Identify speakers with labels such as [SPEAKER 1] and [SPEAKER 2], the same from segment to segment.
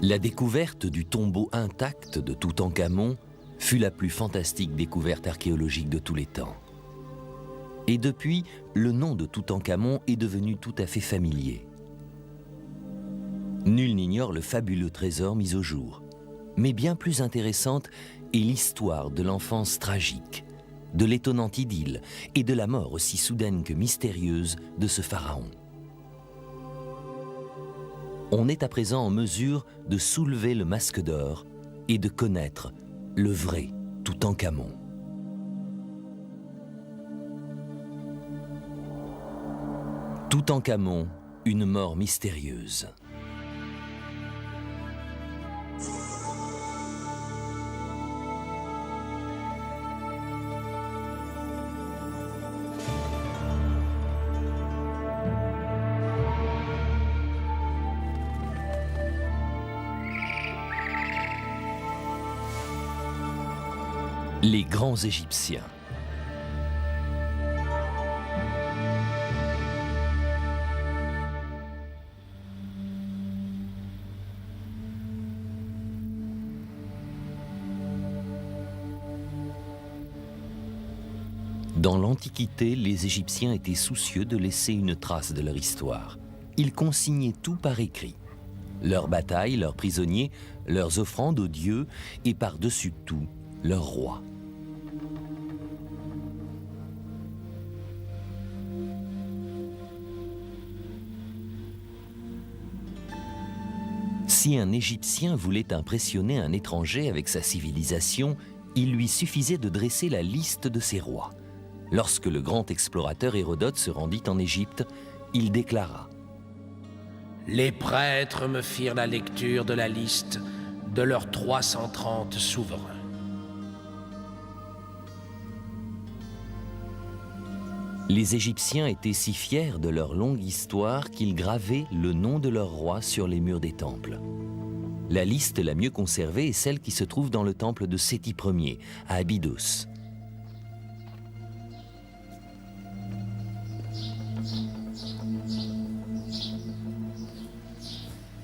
[SPEAKER 1] La découverte du tombeau intact de Toutankhamon fut la plus fantastique découverte archéologique de tous les temps. Et depuis, le nom de Toutankhamon est devenu tout à fait familier. Nul n'ignore le fabuleux trésor mis au jour. Mais bien plus intéressante est l'histoire de l'enfance tragique, de l'étonnante idylle et de la mort aussi soudaine que mystérieuse de ce pharaon. On est à présent en mesure de soulever le masque d'or et de connaître le vrai Toutankhamon. Toutankhamon, une mort mystérieuse. Les grands Égyptiens. Dans l'Antiquité, les Égyptiens étaient soucieux de laisser une trace de leur histoire. Ils consignaient tout par écrit. Leurs batailles, leurs prisonniers, leurs offrandes aux dieux et par-dessus tout, leurs rois. Si un Égyptien voulait impressionner un étranger avec sa civilisation, il lui suffisait de dresser la liste de ses rois. Lorsque le grand explorateur Hérodote se rendit en Égypte, il déclara «
[SPEAKER 2] Les prêtres me firent la lecture de la liste de leurs 330 souverains. »
[SPEAKER 1] Les Égyptiens étaient si fiers de leur longue histoire qu'ils gravaient le nom de leur roi sur les murs des temples. La liste la mieux conservée est celle qui se trouve dans le temple de Séti Ier, à Abydos.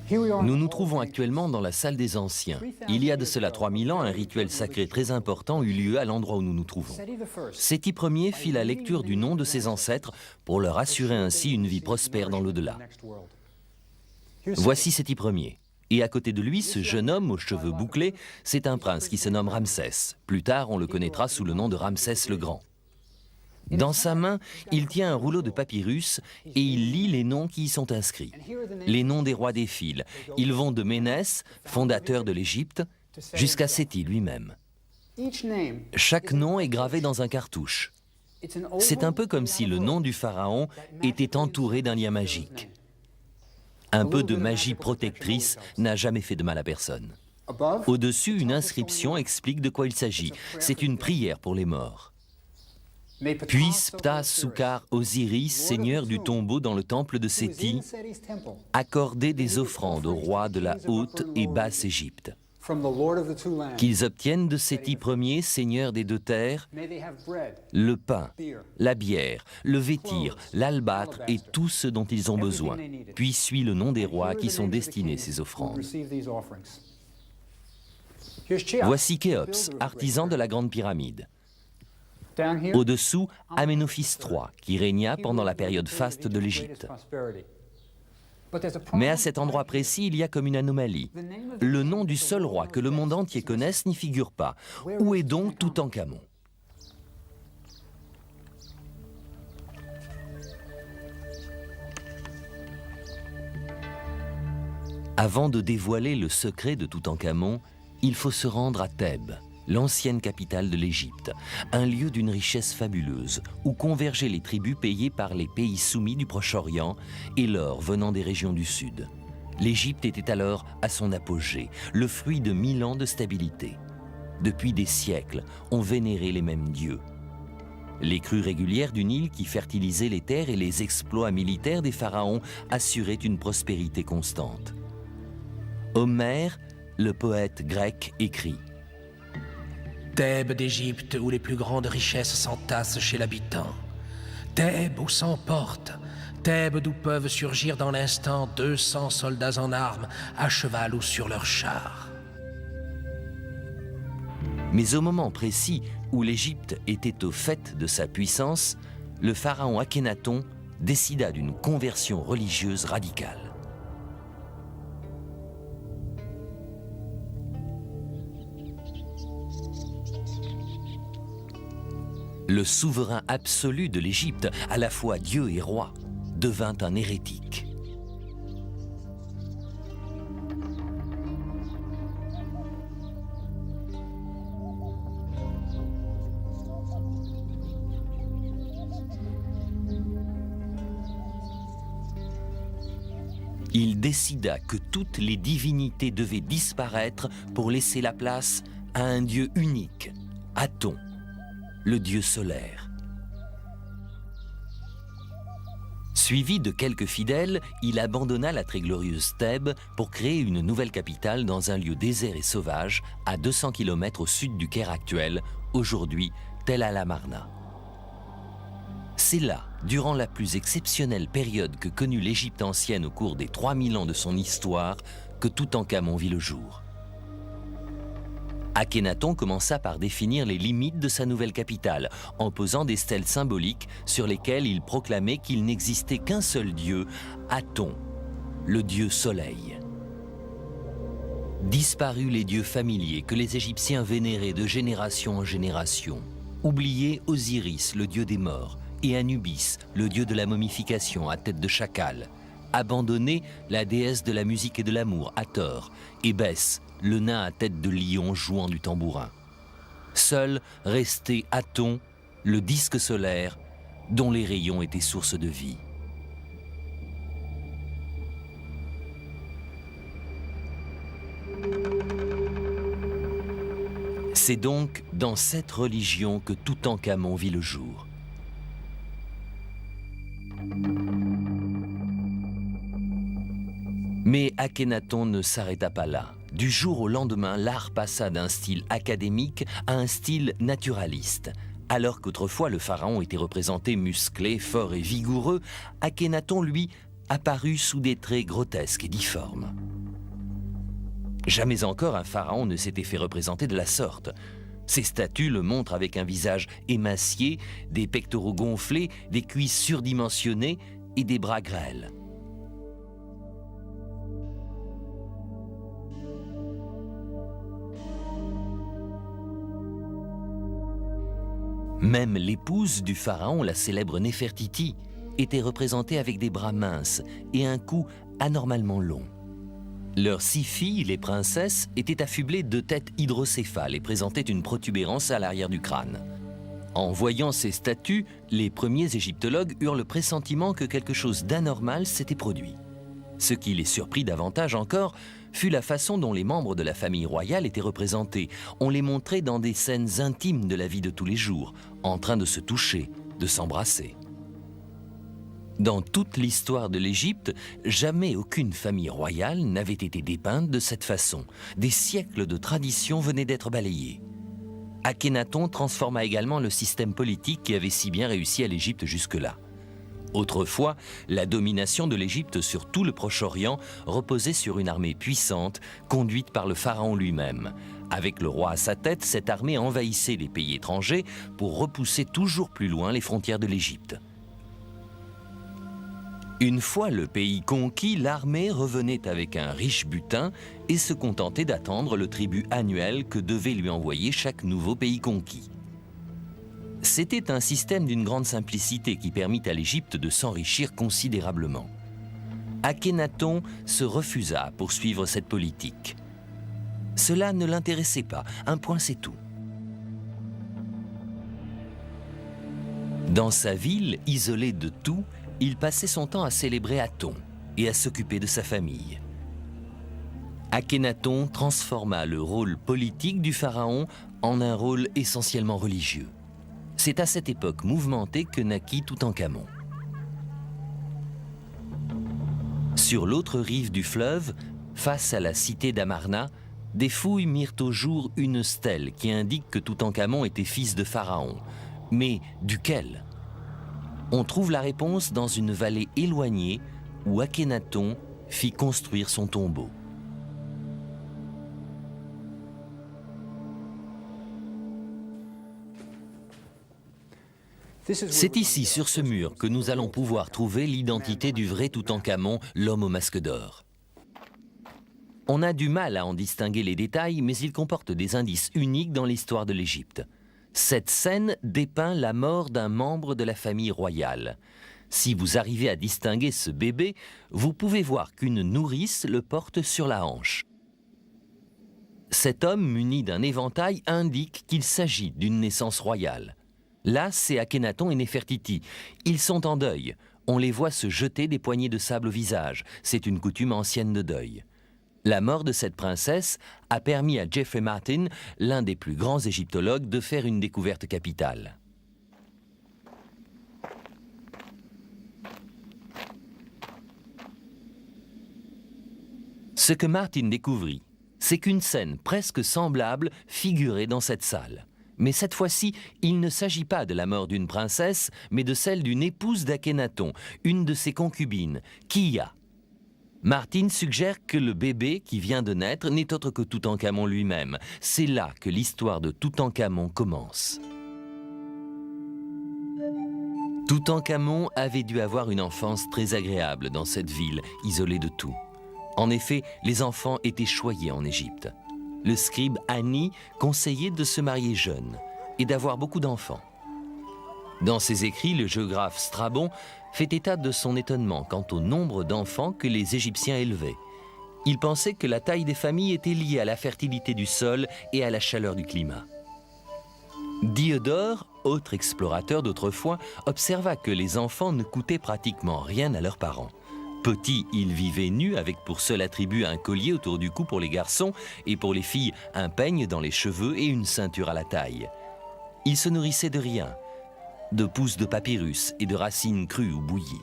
[SPEAKER 1] Nous nous trouvons actuellement dans la salle des anciens. Il y a de cela 3000 ans, un rituel sacré très important eut lieu à l'endroit où nous nous trouvons. Séti Ier fit la lecture du nom de ses ancêtres pour leur assurer ainsi une vie prospère dans l'au-delà. Voici Séti Ier. Et à côté de lui, ce jeune homme aux cheveux bouclés, c'est un prince qui se nomme Ramsès. Plus tard, on le connaîtra sous le nom de Ramsès le Grand. Dans sa main, il tient un rouleau de papyrus et il lit les noms qui y sont inscrits. Les noms des rois défilent. Ils vont de Ménès, fondateur de l'Égypte, jusqu'à Séti lui-même. Chaque nom est gravé dans un cartouche. C'est un peu comme si le nom du pharaon était entouré d'un lien magique. Un peu de magie protectrice n'a jamais fait de mal à personne. Au-dessus, une inscription explique de quoi il s'agit. C'est une prière pour les morts. Puisse Ptah Soukar Osiris, seigneur du tombeau dans le temple de Séti, accorder des offrandes aux rois de la haute et basse Égypte. Qu'ils obtiennent de Séti Ier, seigneur des deux terres, le pain, la bière, le vêtir, l'albâtre et tout ce dont ils ont besoin. Puis suit le nom des rois qui sont destinés ces offrandes. Voici Khéops, artisan de la Grande Pyramide. Au-dessous, Aménophis III, qui régna pendant la période faste de l'Égypte. Mais à cet endroit précis, il y a comme une anomalie. Le nom du seul roi que le monde entier connaisse n'y figure pas. Où est donc Toutankhamon ? Avant de dévoiler le secret de Toutankhamon, il faut se rendre à Thèbes, l'ancienne capitale de l'Égypte, un lieu d'une richesse fabuleuse où convergeaient les tribus payées par les pays soumis du Proche-Orient et l'or venant des régions du Sud. L'Égypte était alors à son apogée, le fruit de 1000 ans de stabilité. Depuis des siècles, on vénérait les mêmes dieux. Les crues régulières du Nil qui fertilisaient les terres et les exploits militaires des pharaons assuraient une prospérité constante. Homère, le poète grec, écrit «
[SPEAKER 2] Thèbes d'Égypte où les plus grandes richesses s'entassent chez l'habitant. Thèbes où s'emporte, Thèbes d'où peuvent surgir dans l'instant 200 soldats en armes, à cheval ou sur leurs chars.
[SPEAKER 1] Mais au moment précis où l'Égypte était au fait de sa puissance, le pharaon Akhénaton décida d'une conversion religieuse radicale. Le souverain absolu de l'Égypte, à la fois Dieu et roi, devint un hérétique. Il décida que toutes les divinités devaient disparaître pour laisser la place à un dieu unique, Aton, le dieu solaire. Suivi de quelques fidèles, il abandonna la très glorieuse Thèbes pour créer une nouvelle capitale dans un lieu désert et sauvage à 200 km au sud du Caire actuel, aujourd'hui Tel al-Amarna. C'est là, durant la plus exceptionnelle période que connut l'Égypte ancienne au cours des 3000 ans de son histoire, que Toutankhamon vit le jour. Akhénaton commença par définir les limites de sa nouvelle capitale, en posant des stèles symboliques sur lesquelles il proclamait qu'il n'existait qu'un seul dieu, Aton, le dieu soleil. Disparus les dieux familiers que les Égyptiens vénéraient de génération en génération, oubliés Osiris, le dieu des morts, et Anubis, le dieu de la momification à tête de chacal, abandonné la déesse de la musique et de l'amour, Hathor, et Bès, le nain à tête de lion jouant du tambourin. Seul restait Aton, le disque solaire, dont les rayons étaient source de vie. C'est donc dans cette religion que Toutankhamon vit le jour. Mais Akhénaton ne s'arrêta pas là. Du jour au lendemain, l'art passa d'un style académique à un style naturaliste. Alors qu'autrefois le pharaon était représenté musclé, fort et vigoureux, Akhénaton, lui, apparut sous des traits grotesques et difformes. Jamais encore un pharaon ne s'était fait représenter de la sorte. Ses statues le montrent avec un visage émacié, des pectoraux gonflés, des cuisses surdimensionnées et des bras grêles. Même l'épouse du pharaon, la célèbre Néfertiti, était représentée avec des bras minces et un cou anormalement long. Leurs 6 filles, les princesses, étaient affublées de têtes hydrocéphales et présentaient une protubérance à l'arrière du crâne. En voyant ces statues, les premiers égyptologues eurent le pressentiment que quelque chose d'anormal s'était produit. Ce qui les surprit davantage encore fut la façon dont les membres de la famille royale étaient représentés. On les montrait dans des scènes intimes de la vie de tous les jours, en train de se toucher, de s'embrasser. Dans toute l'histoire de l'Égypte, jamais aucune famille royale n'avait été dépeinte de cette façon. Des siècles de traditions venaient d'être balayés. Akhénaton transforma également le système politique qui avait si bien réussi à l'Égypte jusque-là. Autrefois, la domination de l'Égypte sur tout le Proche-Orient reposait sur une armée puissante, conduite par le pharaon lui-même. Avec le roi à sa tête, cette armée envahissait les pays étrangers pour repousser toujours plus loin les frontières de l'Égypte. Une fois le pays conquis, l'armée revenait avec un riche butin et se contentait d'attendre le tribut annuel que devait lui envoyer chaque nouveau pays conquis. C'était un système d'une grande simplicité qui permit à l'Égypte de s'enrichir considérablement. Akhénaton se refusa à poursuivre cette politique. Cela ne l'intéressait pas, un point c'est tout. Dans sa ville, isolée de tout, il passait son temps à célébrer Aton et à s'occuper de sa famille. Akhénaton transforma le rôle politique du pharaon en un rôle essentiellement religieux. C'est à cette époque mouvementée que naquit Toutankhamon. Sur l'autre rive du fleuve, face à la cité d'Amarna, des fouilles mirent au jour une stèle qui indique que Toutankhamon était fils de pharaon. Mais duquel ? On trouve la réponse dans une vallée éloignée où Akhenaton fit construire son tombeau. C'est ici, sur ce mur, que nous allons pouvoir trouver l'identité du vrai Toutankhamon, l'homme au masque d'or. On a du mal à en distinguer les détails, mais il comporte des indices uniques dans l'histoire de l'Égypte. Cette scène dépeint la mort d'un membre de la famille royale. Si vous arrivez à distinguer ce bébé, vous pouvez voir qu'une nourrice le porte sur la hanche. Cet homme muni d'un éventail indique qu'il s'agit d'une naissance royale. Là, c'est Akhenaton et Néfertiti. Ils sont en deuil. On les voit se jeter des poignées de sable au visage. C'est une coutume ancienne de deuil. La mort de cette princesse a permis à Jeffrey Martin, l'un des plus grands égyptologues, de faire une découverte capitale. Ce que Martin découvrit, c'est qu'une scène presque semblable figurait dans cette salle. Mais cette fois-ci, il ne s'agit pas de la mort d'une princesse, mais de celle d'une épouse d'Akhenaton, une de ses concubines, Kiya. Martin suggère que le bébé qui vient de naître n'est autre que Toutankhamon lui-même. C'est là que l'histoire de Toutankhamon commence. Toutankhamon avait dû avoir une enfance très agréable dans cette ville, isolée de tout. En effet, les enfants étaient choyés en Égypte. Le scribe Ani conseillait de se marier jeune et d'avoir beaucoup d'enfants. Dans ses écrits, le géographe Strabon fait état de son étonnement quant au nombre d'enfants que les Égyptiens élevaient. Il pensait que la taille des familles était liée à la fertilité du sol et à la chaleur du climat. Diodore, autre explorateur d'autrefois, observa que les enfants ne coûtaient pratiquement rien à leurs parents. Petits, ils vivaient nus avec pour seul attribut un collier autour du cou pour les garçons et pour les filles un peigne dans les cheveux et une ceinture à la taille. Ils se nourrissaient de rien, de pousses de papyrus et de racines crues ou bouillies.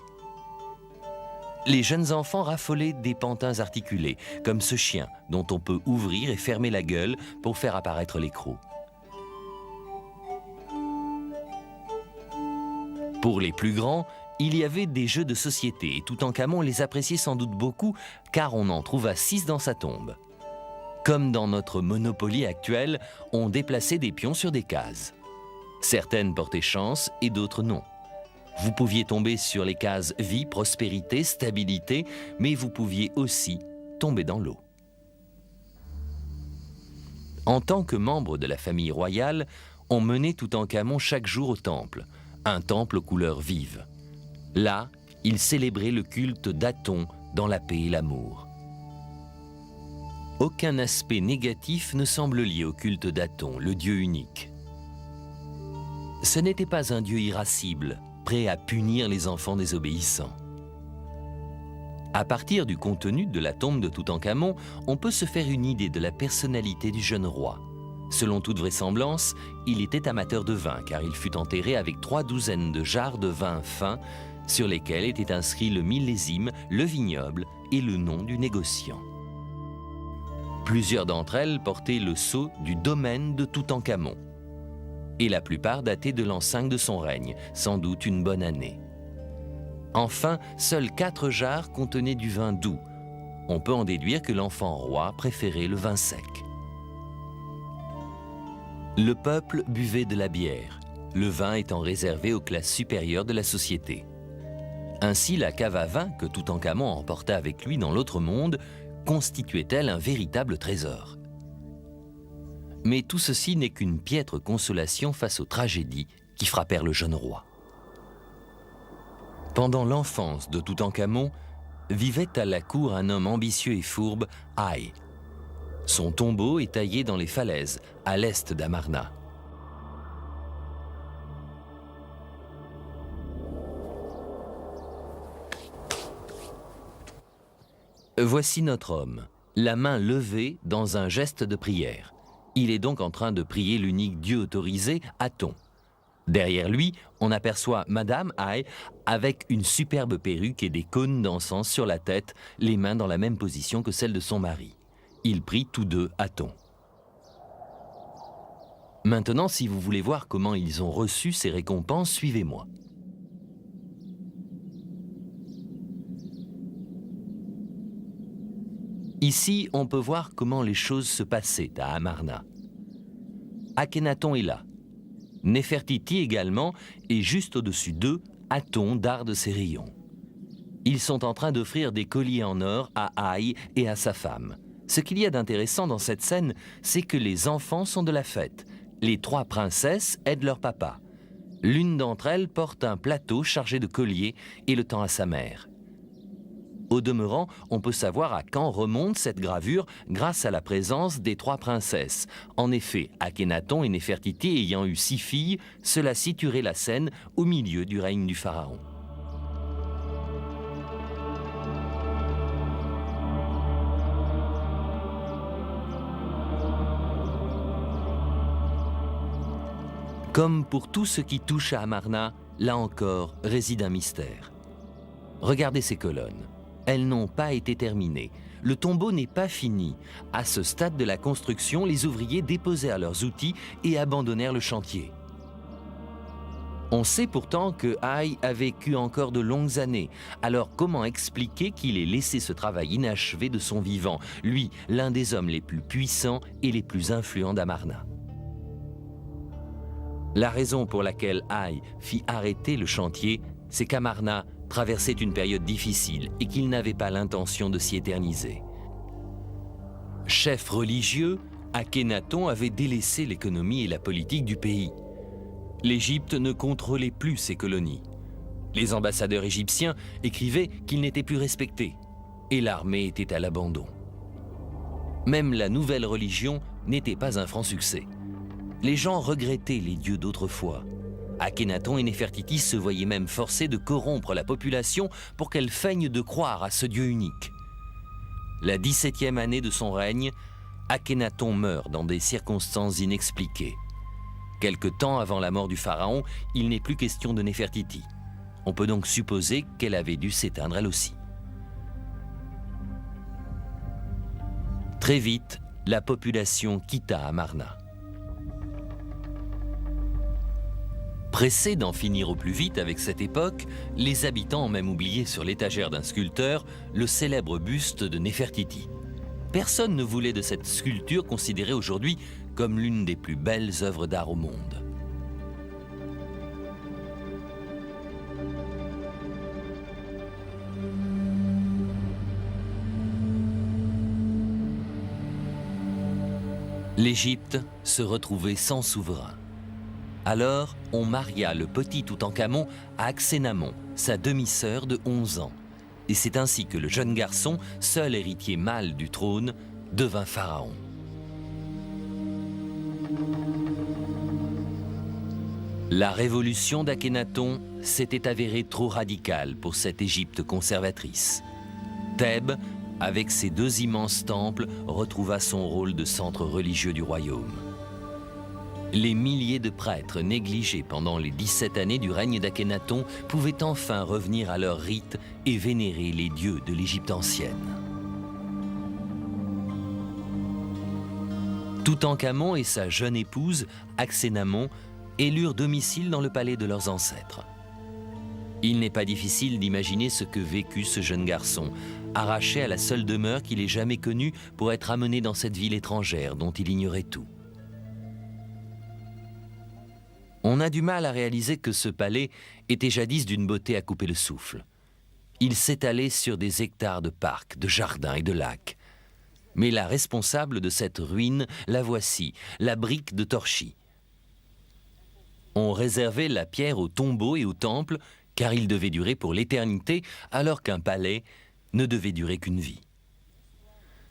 [SPEAKER 1] Les jeunes enfants raffolaient des pantins articulés, comme ce chien dont on peut ouvrir et fermer la gueule pour faire apparaître les crocs. Pour les plus grands, il y avait des jeux de société et Toutankhamon les appréciait sans doute beaucoup car on en trouva 6 dans sa tombe. Comme dans notre Monopoly actuel, on déplaçait des pions sur des cases. Certaines portaient chance et d'autres non. Vous pouviez tomber sur les cases vie, prospérité, stabilité, mais vous pouviez aussi tomber dans l'eau. En tant que membre de la famille royale, on menait Toutankhamon chaque jour au temple, un temple aux couleurs vives. Là, il célébrait le culte d'Aton dans la paix et l'amour. Aucun aspect négatif ne semble lié au culte d'Aton, le dieu unique. Ce n'était pas un dieu irascible, prêt à punir les enfants désobéissants. À partir du contenu de la tombe de Toutankhamon, on peut se faire une idée de la personnalité du jeune roi. Selon toute vraisemblance, il était amateur de vin car il fut enterré avec 3 douzaines de jarres de vin fin sur lesquels était inscrit le millésime, le vignoble et le nom du négociant. Plusieurs d'entre elles portaient le sceau du domaine de Toutankhamon. Et la plupart dataient de l'an 5 de son règne, sans doute une bonne année. Enfin, seules 4 jarres contenaient du vin doux. On peut en déduire que l'enfant roi préférait le vin sec. Le peuple buvait de la bière, le vin étant réservé aux classes supérieures de la société. Ainsi, la cave à vin que Toutankhamon emporta avec lui dans l'autre monde constituait-elle un véritable trésor. Mais tout ceci n'est qu'une piètre consolation face aux tragédies qui frappèrent le jeune roi. Pendant l'enfance de Toutankhamon, vivait à la cour un homme ambitieux et fourbe, Haï. Son tombeau est taillé dans les falaises, à l'est d'Amarna. Voici notre homme, la main levée dans un geste de prière. Il est donc en train de prier l'unique dieu autorisé, Aton. Derrière lui, on aperçoit Madame Haï avec une superbe perruque et des cônes d'encens sur la tête, les mains dans la même position que celle de son mari. Ils prient tous deux Aton. Maintenant, si vous voulez voir comment ils ont reçu ces récompenses, suivez-moi. Ici, on peut voir comment les choses se passaient à Amarna. Akhenaton est là. Néfertiti également, et juste au-dessus d'eux, Aton darde ses rayons. Ils sont en train d'offrir des colliers en or à Haï et à sa femme. Ce qu'il y a d'intéressant dans cette scène, c'est que les enfants sont de la fête. Les 3 princesses aident leur papa. L'une d'entre elles porte un plateau chargé de colliers et le tend à sa mère. Au demeurant, on peut savoir à quand remonte cette gravure grâce à la présence des 3 princesses. En effet, Akhenaton et Néfertiti ayant eu 6 filles, cela situerait la scène au milieu du règne du pharaon. Comme pour tout ce qui touche à Amarna, là encore réside un mystère. Regardez ces colonnes. Elles n'ont pas été terminées. Le tombeau n'est pas fini. À ce stade de la construction, les ouvriers déposèrent leurs outils et abandonnèrent le chantier. On sait pourtant que Haï a vécu encore de longues années. Alors comment expliquer qu'il ait laissé ce travail inachevé de son vivant, lui, l'un des hommes les plus puissants et les plus influents d'Amarna? La raison pour laquelle Haï fit arrêter le chantier, c'est qu'Amarna traversait une période difficile et qu'il n'avait pas l'intention de s'y éterniser. Chef religieux, Akhenaton avait délaissé l'économie et la politique du pays. L'Égypte ne contrôlait plus ses colonies. Les ambassadeurs égyptiens écrivaient qu'ils n'étaient plus respectés et l'armée était à l'abandon. Même la nouvelle religion n'était pas un franc succès. Les gens regrettaient les dieux d'autrefois. Akhenaton et Néfertiti se voyaient même forcés de corrompre la population pour qu'elle feigne de croire à ce Dieu unique. La 17e année de son règne, Akhenaton meurt dans des circonstances inexpliquées. Quelque temps avant la mort du pharaon, il n'est plus question de Néfertiti. On peut donc supposer qu'elle avait dû s'éteindre elle aussi. Très vite, la population quitta Amarna. Pressés d'en finir au plus vite avec cette époque, les habitants ont même oublié sur l'étagère d'un sculpteur le célèbre buste de Néfertiti. Personne ne voulait de cette sculpture considérée aujourd'hui comme l'une des plus belles œuvres d'art au monde. L'Égypte se retrouvait sans souverain. Alors, on maria le petit Toutankhamon à Akhénamon, sa demi-sœur de 11 ans. Et c'est ainsi que le jeune garçon, seul héritier mâle du trône, devint pharaon. La révolution d'Akhénaton s'était avérée trop radicale pour cette Égypte conservatrice. Thèbes, avec ses 2 immenses temples, retrouva son rôle de centre religieux du royaume. Les milliers de prêtres négligés pendant les 17 années du règne d'Akhénaton pouvaient enfin revenir à leurs rites et vénérer les dieux de l'Égypte ancienne. Toutankhamon et sa jeune épouse, Akhénamon, élurent domicile dans le palais de leurs ancêtres. Il n'est pas difficile d'imaginer ce que vécut ce jeune garçon, arraché à la seule demeure qu'il ait jamais connue pour être amené dans cette ville étrangère dont il ignorait tout. On a du mal à réaliser que ce palais était jadis d'une beauté à couper le souffle. Il s'étalait sur des hectares de parcs, de jardins et de lacs. Mais la responsable de cette ruine, la voici, la brique de Torchi. On réservait la pierre aux tombeaux et aux temples, car il devait durer pour l'éternité, alors qu'un palais ne devait durer qu'une vie.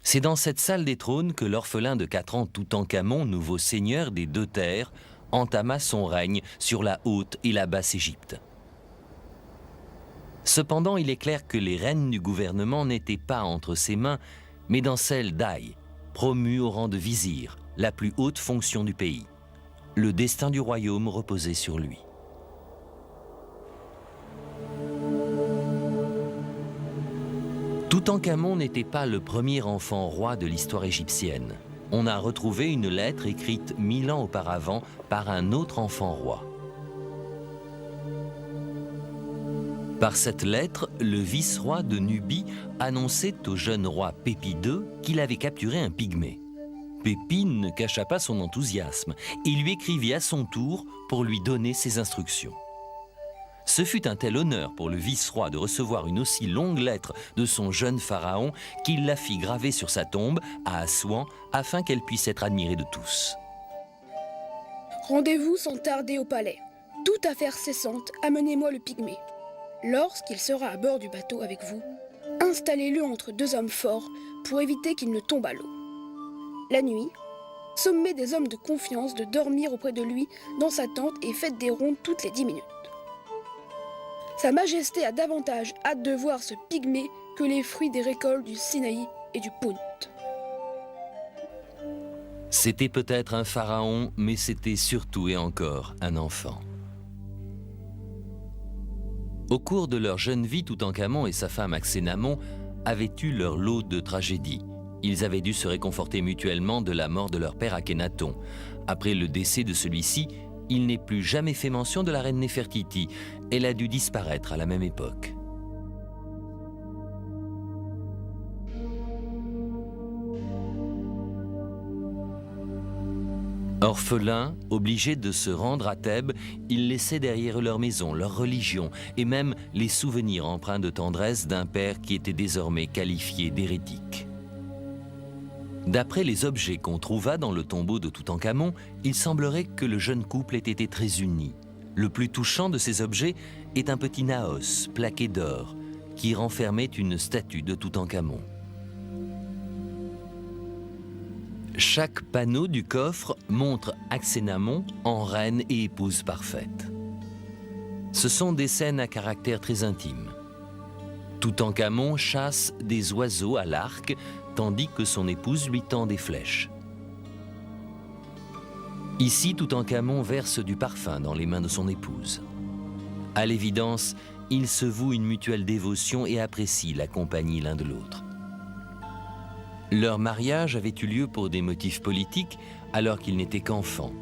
[SPEAKER 1] C'est dans cette salle des trônes que l'orphelin de 4 ans Toutankhamon, nouveau seigneur des 2 terres, entama son règne sur la Haute et la Basse Égypte. Cependant, il est clair que les rênes du gouvernement n'étaient pas entre ses mains, mais dans celles d'Haï, promu au rang de vizir, la plus haute fonction du pays. Le destin du royaume reposait sur lui. Toutankhamon n'était pas le premier enfant roi de l'histoire égyptienne. On a retrouvé une lettre écrite 1000 ans auparavant par un autre enfant roi. Par cette lettre, le vice-roi de Nubie annonçait au jeune roi Pépi II qu'il avait capturé un pygmée. Pépi ne cacha pas son enthousiasme et lui écrivit à son tour pour lui donner ses instructions. Ce fut un tel honneur pour le vice-roi de recevoir une aussi longue lettre de son jeune pharaon qu'il la fit graver sur sa tombe à Assouan afin qu'elle puisse être admirée de tous.
[SPEAKER 3] Rendez-vous sans tarder au palais. Toute affaire cessante, amenez-moi le pygmée. Lorsqu'il sera à bord du bateau avec vous, installez-le entre deux hommes forts pour éviter qu'il ne tombe à l'eau. La nuit, sommez des hommes de confiance de dormir auprès de lui dans sa tente et faites des rondes toutes les 10 minutes. Sa Majesté a davantage hâte de voir ce pygmée que les fruits des récoltes du Sinaï et du Punt.
[SPEAKER 1] C'était peut-être un pharaon, mais c'était surtout et encore un enfant. Au cours de leur jeune vie, Toutankhamon et sa femme Akhénamon avaient eu leur lot de tragédies. Ils avaient dû se réconforter mutuellement de la mort de leur père Akhenaton. Après le décès de celui-ci, il n'est plus jamais fait mention de la reine Néfertiti. Elle a dû disparaître à la même époque. Orphelins, obligés de se rendre à Thèbes, ils laissaient derrière eux leur maison, leur religion et même les souvenirs empreints de tendresse d'un père qui était désormais qualifié d'hérétique. D'après les objets qu'on trouva dans le tombeau de Toutankhamon, il semblerait que le jeune couple ait été très uni. Le plus touchant de ces objets est un petit naos plaqué d'or qui renfermait une statue de Toutankhamon. Chaque panneau du coffre montre Akhénamon en reine et épouse parfaite. Ce sont des scènes à caractère très intime. Toutankhamon chasse des oiseaux à l'arc, tandis que son épouse lui tend des flèches. Ici, Toutankhamon verse du parfum dans les mains de son épouse. À l'évidence, ils se vouent une mutuelle dévotion et apprécient la compagnie l'un de l'autre. Leur mariage avait eu lieu pour des motifs politiques alors qu'ils n'étaient qu'enfants.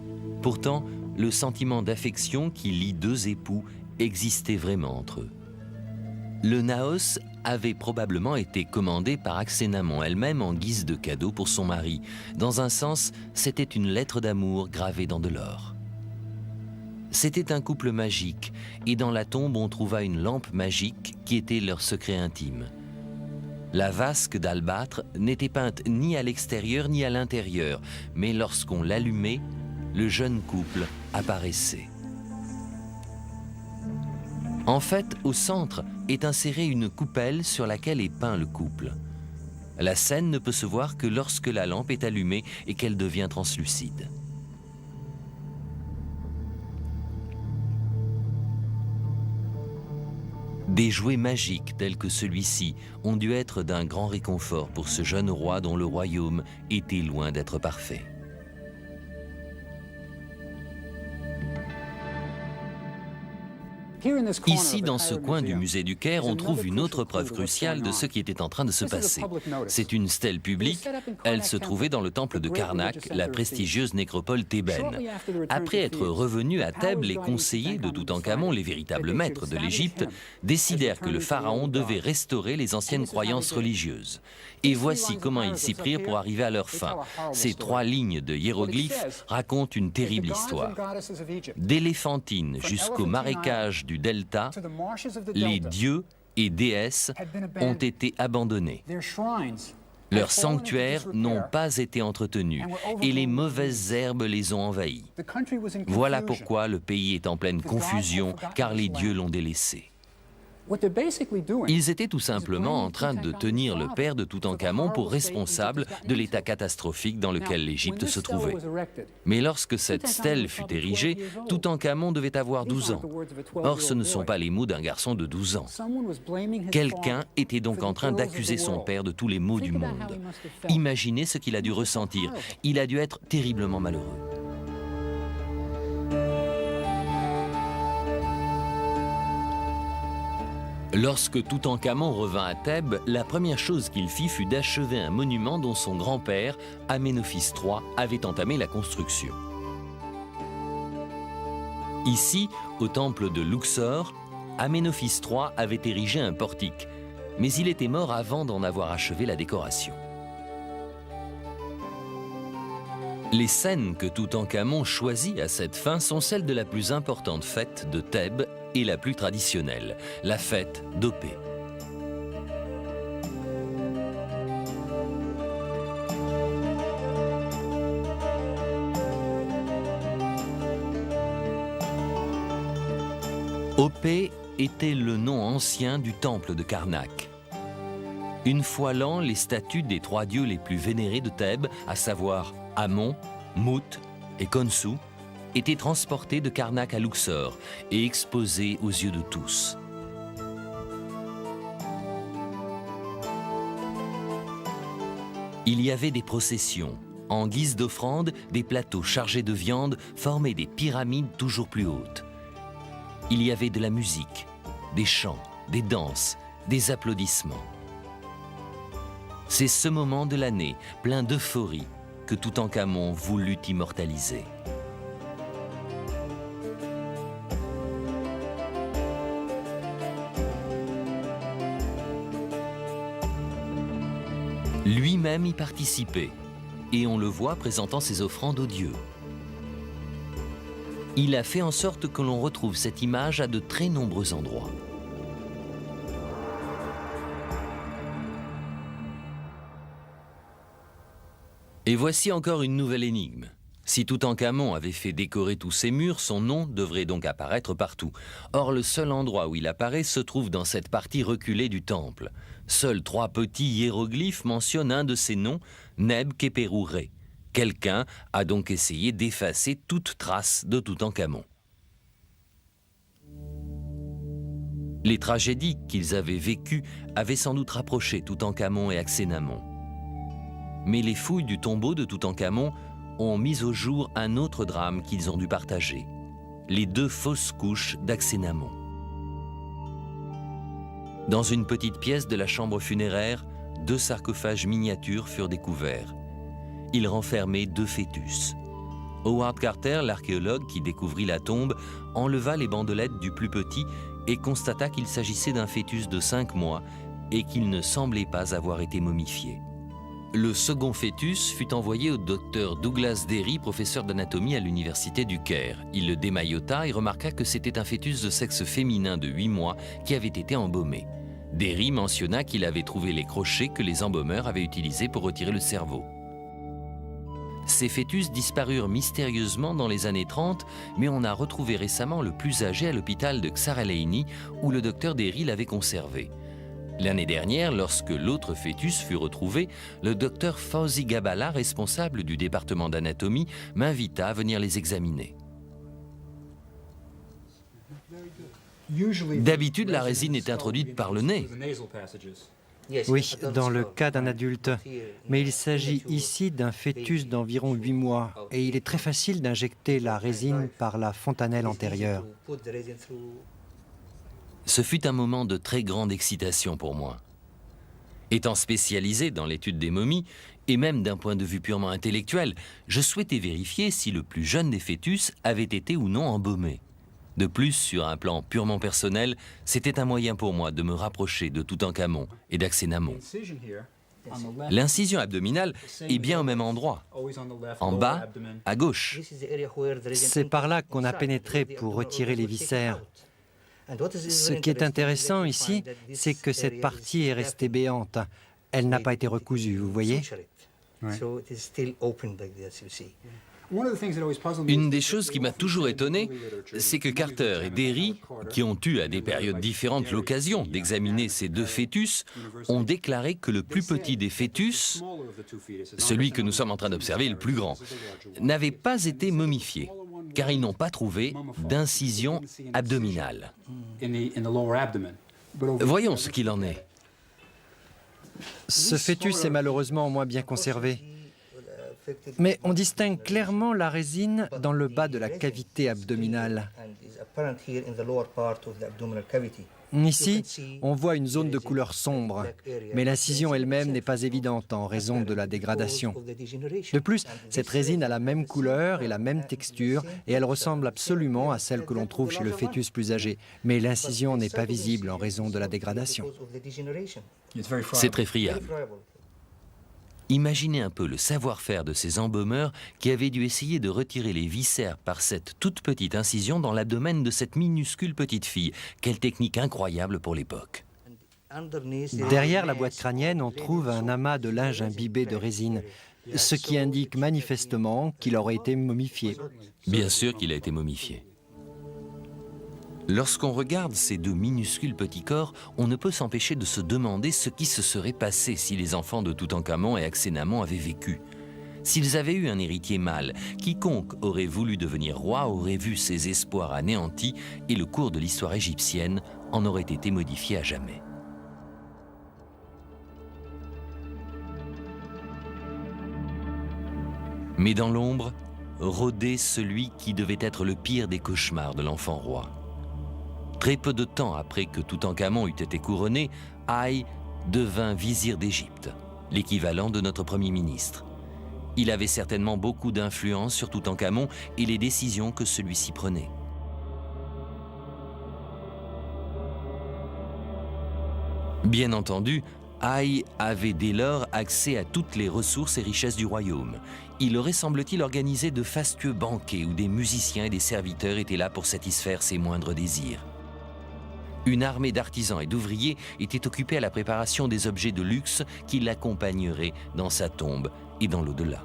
[SPEAKER 1] Pourtant, le sentiment d'affection qui lie deux époux existait vraiment entre eux. Le naos avait probablement été commandé par Akhénamon elle-même en guise de cadeau pour son mari. Dans un sens, c'était une lettre d'amour gravée dans de l'or. C'était un couple magique, et dans la tombe on trouva une lampe magique qui était leur secret intime. La vasque d'albâtre n'était peinte ni à l'extérieur ni à l'intérieur, mais lorsqu'on l'allumait, le jeune couple apparaissait. En fait, au centre est insérée une coupelle sur laquelle est peint le couple. La scène ne peut se voir que lorsque la lampe est allumée et qu'elle devient translucide. Des jouets magiques tels que celui-ci ont dû être d'un grand réconfort pour ce jeune roi dont le royaume était loin d'être parfait. Ici, dans ce coin du musée du Caire, on trouve une autre preuve cruciale de ce qui était en train de se passer. C'est une stèle publique. Elle se trouvait dans le temple de Karnak, la prestigieuse nécropole thébaine. Après être revenus à Thèbes, les conseillers de Toutankhamon, les véritables maîtres de l'Égypte, décidèrent que le pharaon devait restaurer les anciennes croyances religieuses. Et voici comment ils s'y prirent pour arriver à leur fin. Ces 3 lignes de hiéroglyphes racontent une terrible histoire. D'Éléphantine jusqu'au marécage du delta, les dieux et déesses ont été abandonnés. Leurs sanctuaires n'ont pas été entretenus et les mauvaises herbes les ont envahis. Voilà pourquoi le pays est en pleine confusion, car les dieux l'ont délaissé. Ils étaient tout simplement en train de tenir le père de Toutankhamon pour responsable de l'état catastrophique dans lequel l'Égypte se trouvait. Mais lorsque cette stèle fut érigée, Toutankhamon devait avoir 12 ans. Or, ce ne sont pas les mots d'un garçon de 12 ans. Quelqu'un était donc en train d'accuser son père de tous les maux du monde. Imaginez ce qu'il a dû ressentir. Il a dû être terriblement malheureux. Lorsque Toutankhamon revint à Thèbes, la première chose qu'il fit fut d'achever un monument dont son grand-père, Aménophis III, avait entamé la construction. Ici, au temple de Luxor, Aménophis III avait érigé un portique, mais il était mort avant d'en avoir achevé la décoration. Les scènes que Toutankhamon choisit à cette fin sont celles de la plus importante fête de Thèbes et la plus traditionnelle, la fête d'Opé. Opé était le nom ancien du temple de Karnak. Une fois l'an, les statues des trois dieux les plus vénérés de Thèbes, à savoir Amon, Mout et Khonsu, étaient transportées de Karnak à Luxor et exposées aux yeux de tous. Il y avait des processions. En guise d'offrande, des plateaux chargés de viande formaient des pyramides toujours plus hautes. Il y avait de la musique, des chants, des danses, des applaudissements. C'est ce moment de l'année, plein d'euphorie, que Toutankhamon voulut immortaliser. Lui-même y participait, et on le voit présentant ses offrandes aux dieux. Il a fait en sorte que l'on retrouve cette image à de très nombreux endroits. Et voici encore une nouvelle énigme. Si Toutankhamon avait fait décorer tous ses murs, son nom devrait donc apparaître partout. Or, le seul endroit où il apparaît se trouve dans cette partie reculée du temple. Seuls 3 petits hiéroglyphes mentionnent un de ces noms, Neb-Keperu-Re. Quelqu'un a donc essayé d'effacer toute trace de Toutankhamon. Les tragédies qu'ils avaient vécues avaient sans doute rapproché Toutankhamon et Akhénamon. Mais les fouilles du tombeau de Toutankhamon ont mis au jour un autre drame qu'ils ont dû partager, les 2 fausses couches d'Akhénamon. Dans une petite pièce de la chambre funéraire, 2 sarcophages miniatures furent découverts. Ils renfermaient 2 fœtus. Howard Carter, l'archéologue qui découvrit la tombe, enleva les bandelettes du plus petit et constata qu'il s'agissait d'un fœtus de 5 mois et qu'il ne semblait pas avoir été momifié. Le second fœtus fut envoyé au docteur Douglas Derry, professeur d'anatomie à l'université du Caire. Il le démaillota et remarqua que c'était un fœtus de sexe féminin de 8 mois qui avait été embaumé. Derry mentionna qu'il avait trouvé les crochets que les embaumeurs avaient utilisés pour retirer le cerveau. Ces fœtus disparurent mystérieusement dans les années 30, mais on a retrouvé récemment le plus âgé à l'hôpital de Ksar-El-Aini, où le docteur Derry l'avait conservé. L'année dernière, lorsque l'autre fœtus fut retrouvé, le docteur Fawzi Gabala, responsable du département d'anatomie, m'invita à venir les examiner. D'habitude, la résine est introduite par le nez.
[SPEAKER 4] Oui, dans le cas d'un adulte. Mais il s'agit ici d'un fœtus d'environ 8 mois et il est très facile d'injecter la résine par la fontanelle antérieure.
[SPEAKER 1] Ce fut un moment de très grande excitation pour moi. Étant spécialisé dans l'étude des momies, et même d'un point de vue purement intellectuel, je souhaitais vérifier si le plus jeune des fœtus avait été ou non embaumé. De plus, sur un plan purement personnel, c'était un moyen pour moi de me rapprocher de Toutankhamon et d'Akhénamon. L'incision abdominale est bien au même endroit, en bas, à gauche.
[SPEAKER 4] C'est par là qu'on a pénétré pour retirer les viscères. Ce qui est intéressant ici, c'est que cette partie est restée béante. Elle n'a pas été recousue, vous voyez ?
[SPEAKER 1] Une des choses qui m'a toujours étonné, c'est que Carter et Derry, qui ont eu à des périodes différentes l'occasion d'examiner ces 2 fœtus, ont déclaré que le plus petit des fœtus, celui que nous sommes en train d'observer, le plus grand, n'avait pas été momifié, car ils n'ont pas trouvé d'incision abdominale. Voyons ce qu'il en est.
[SPEAKER 4] Ce fœtus est malheureusement moins bien conservé. Mais on distingue clairement la résine dans le bas de la cavité abdominale. Ici, on voit une zone de couleur sombre, mais l'incision elle-même n'est pas évidente en raison de la dégradation. De plus, cette résine a la même couleur et la même texture, et elle ressemble absolument à celle que l'on trouve chez le fœtus plus âgé. Mais l'incision n'est pas visible en raison de la dégradation.
[SPEAKER 1] C'est très friable. Imaginez un peu le savoir-faire de ces embaumeurs qui avaient dû essayer de retirer les viscères par cette toute petite incision dans l'abdomen de cette minuscule petite fille. Quelle technique incroyable pour l'époque.
[SPEAKER 4] Derrière la boîte crânienne, on trouve un amas de linge imbibé de résine, ce qui indique manifestement qu'il aurait été momifié.
[SPEAKER 1] Bien sûr qu'il a été momifié. Lorsqu'on regarde ces deux minuscules petits corps, on ne peut s'empêcher de se demander ce qui se serait passé si les enfants de Toutankhamon et Akhénaton avaient vécu. S'ils avaient eu un héritier mâle, quiconque aurait voulu devenir roi aurait vu ses espoirs anéantis et le cours de l'histoire égyptienne en aurait été modifié à jamais. Mais dans l'ombre, rôdait celui qui devait être le pire des cauchemars de l'enfant roi. Très peu de temps après que Toutankhamon eut été couronné, Haï devint vizir d'Égypte, l'équivalent de notre Premier ministre. Il avait certainement beaucoup d'influence sur Toutankhamon et les décisions que celui-ci prenait. Bien entendu, Haï avait dès lors accès à toutes les ressources et richesses du royaume. Il aurait, semble-t-il, organisé de fastueux banquets où des musiciens et des serviteurs étaient là pour satisfaire ses moindres désirs. Une armée d'artisans et d'ouvriers était occupée à la préparation des objets de luxe qui l'accompagneraient dans sa tombe et dans l'au-delà.